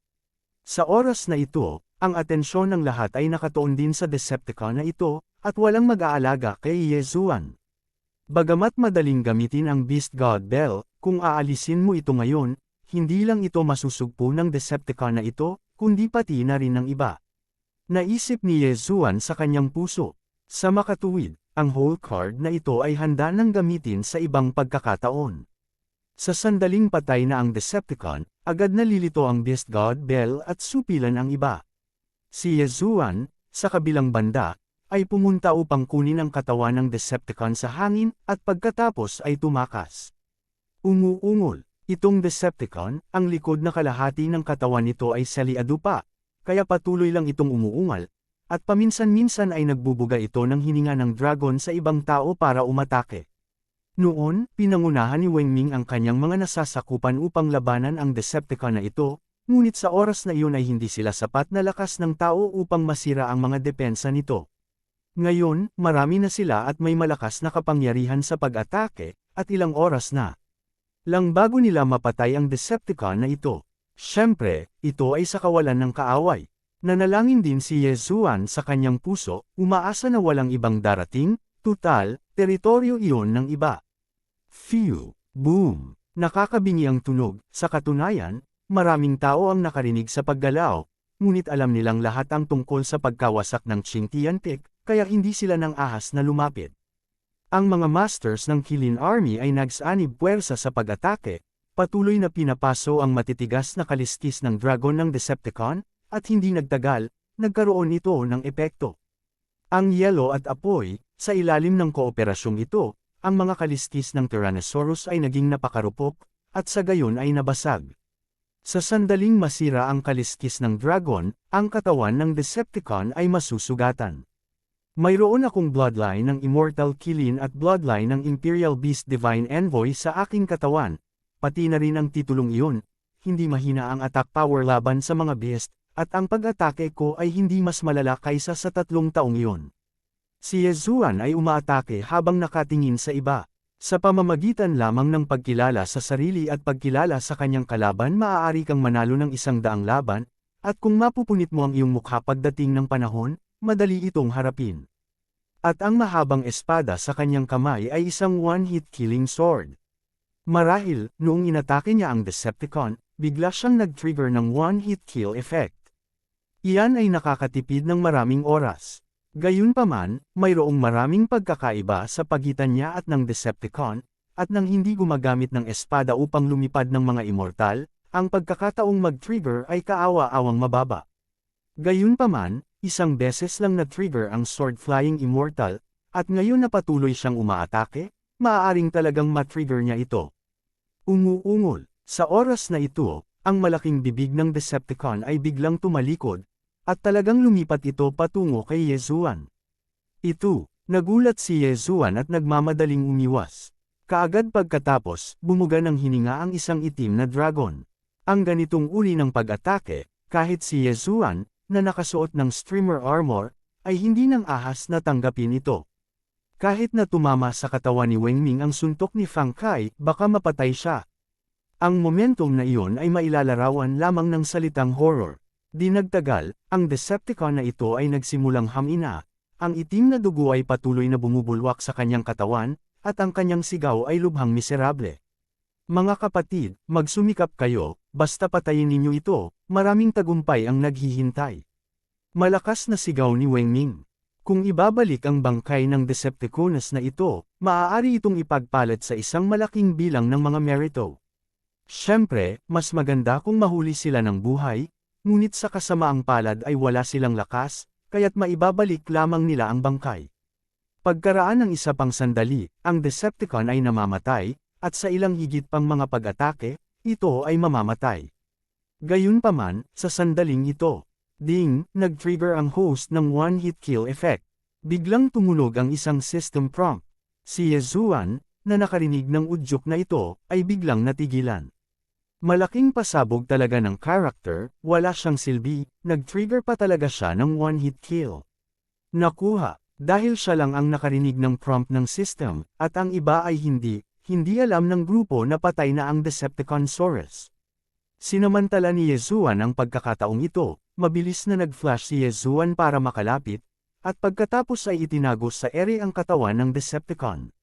Sa oras na ito, ang atensyon ng lahat ay nakatuon din sa Decepticon na ito, at walang mag-aalaga kay Yezuan. Bagamat madaling gamitin ang Beast God Bell, kung aalisin mo ito ngayon, hindi lang ito masusugpo ng Decepticon na ito, kundi pati na rin ng iba. Naisip ni Yezuan sa kanyang puso. Sa makatuwid, ang whole card na ito ay handa nang gamitin sa ibang pagkakataon. Sa sandaling patay na ang Decepticon, agad nalilito ang Beast God Bell at supilan ang iba. Si Yezuan, sa kabilang banda, ay pumunta upang kunin ang katawan ng Decepticon sa hangin at pagkatapos ay tumakas. Umuungol, itong Decepticon, ang likod na kalahati ng katawan nito ay saliado pa, kaya patuloy lang itong umuungal, at paminsan-minsan ay nagbubuga ito ng hininga ng dragon sa ibang tao para umatake. Noon, pinangunahan ni Wengming ang kanyang mga nasasakupan upang labanan ang Decepticon na ito, ngunit sa oras na iyon ay hindi sila sapat na lakas ng tao upang masira ang mga depensa nito. Ngayon, marami na sila at may malakas na kapangyarihan sa pag-atake, at ilang oras na lang bago nila mapatay ang Decepticon na ito. Siyempre, ito ay sa kawalan ng kaaway. Nanalangin din si Yezuan sa kanyang puso, umaasa na walang ibang darating, tutal, teritoryo iyon ng iba. Phew! Boom! Nakakabingi ang tunog, sa katunayan, maraming tao ang nakarinig sa paggalaw, ngunit alam nilang lahat ang tungkol sa pagkawasak ng Xingtiantic, kaya hindi sila nang ahas na lumapit. Ang mga masters ng Kilin Army ay nagsanib puwersa sa pag-atake, patuloy na pinapaso ang matitigas na kaliskis ng dragon ng Decepticon, at hindi nagtagal, nagkaroon ito ng epekto. Ang yelo at apoy, sa ilalim ng kooperasyong ito, ang mga kaliskis ng Tyrannosaurus ay naging napakarupok, at sa gayon ay nabasag. Sa sandaling masira ang kaliskis ng dragon, ang katawan ng Decepticon ay masusugatan. Mayroon akong bloodline ng Immortal Kilin at bloodline ng Imperial Beast Divine Envoy sa aking katawan, pati na rin ang titulong iyon, hindi mahina ang attack power laban sa mga beast, at ang pag-atake ko ay hindi mas malala kaysa sa 3 taong iyon. Si Yezuan ay umaatake habang nakatingin sa iba. Sa pamamagitan lamang ng pagkilala sa sarili at pagkilala sa kanyang kalaban maaari kang manalo ng 100 laban, at kung mapupunit mo ang iyong mukha pagdating ng panahon, madali itong harapin. At ang mahabang espada sa kanyang kamay ay isang one-hit killing sword. Marahil, noong inatake niya ang Decepticon, bigla siyang nag-trigger ng one-hit kill effect. Iyan ay nakakatipid ng maraming oras. Gayunpaman, mayroong maraming pagkakaiba sa pagitan niya at ng Decepticon, at nang hindi gumagamit ng espada upang lumipad ng mga immortal, ang pagkakataong mag-trigger ay kaawa-awang mababa. Gayunpaman, isang beses lang na-trigger ang sword-flying immortal, at ngayon na patuloy siyang umaatake, maaaring talagang ma-trigger niya ito. Umuungol, sa oras na ito, ang malaking bibig ng Decepticon ay biglang tumalikod, at talagang lumipat ito patungo kay Yezuan. Nagulat si Yezuan at nagmamadaling umiwas. Kaagad pagkatapos, bumuga ng hininga ang isang itim na dragon. Ang ganitong uri ng pag-atake, kahit si Yezuan, na nakasuot ng streamer armor, ay hindi nang ahas na tanggapin ito. Kahit na tumama sa katawan ni Wengming ang suntok ni Fang Kai, baka mapatay siya. Ang momentum na iyon ay mailalarawan lamang ng salitang horror. Di nagtagal, ang Decepticon na ito ay nagsimulang hamina, ang itim na dugo ay patuloy na bumubulwak sa kanyang katawan, at ang kanyang sigaw ay lubhang miserable. Mga kapatid, magsumikap kayo, basta patayin ninyo ito, maraming tagumpay ang naghihintay. Malakas na sigaw ni Wengming. Kung ibabalik ang bangkay ng Decepticones na ito, maaari itong ipagpalit sa isang malaking bilang ng mga merito. Siyempre, mas maganda kung mahuli sila ng buhay, ngunit sa kasamaang palad ay wala silang lakas, kaya't maibabalik lamang nila ang bangkay. Pagkaraan ng isa pang sandali, ang Decepticon ay namamatay, at sa ilang higit pang mga pag-atake, ito ay mamamatay. Gayunpaman, sa sandaling ito, ding, nag-trigger ang host ng one-hit kill effect. Biglang tumunog ang isang system prompt. Si Yezuan, na nakarinig ng udyok na ito, ay biglang natigilan. Malaking pasabog talaga ng character, wala siyang silbi, nag-trigger pa talaga siya ng one-hit kill. Nakuha, dahil siya lang ang nakarinig ng prompt ng system, at ang iba ay hindi alam ng grupo na patay na ang Decepticon-saurus. Sinamantala ni Yezuan ang pagkakataong ito, mabilis na nag-flash si Yezuan para makalapit, at pagkatapos ay itinago sa ere ang katawan ng Decepticon.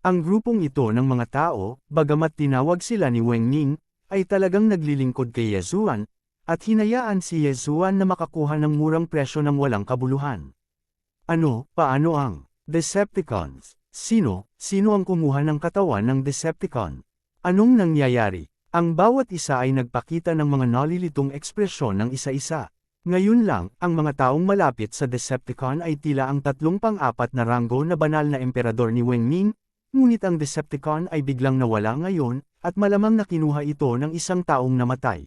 Ang grupong ito ng mga tao, bagamat tinawag sila ni Weng Ning, ay talagang naglilingkod kay Yezuan, at hinayaan si Yezuan na makakuha ng murang presyo ng walang kabuluhan. Paano ang Decepticons? Sino ang kumuha ng katawan ng Decepticon? Anong nangyayari? Ang bawat isa ay nagpakita ng mga nalilitong ekspresyon ng isa-isa. Ngayon lang, ang mga taong malapit sa Decepticon ay tila ang 3 pang-4 na ranggo na banal na emperador ni Weng Ning, ngunit ang Decepticon ay biglang nawala ngayon, at malamang na kinuha ito ng isang taong namatay.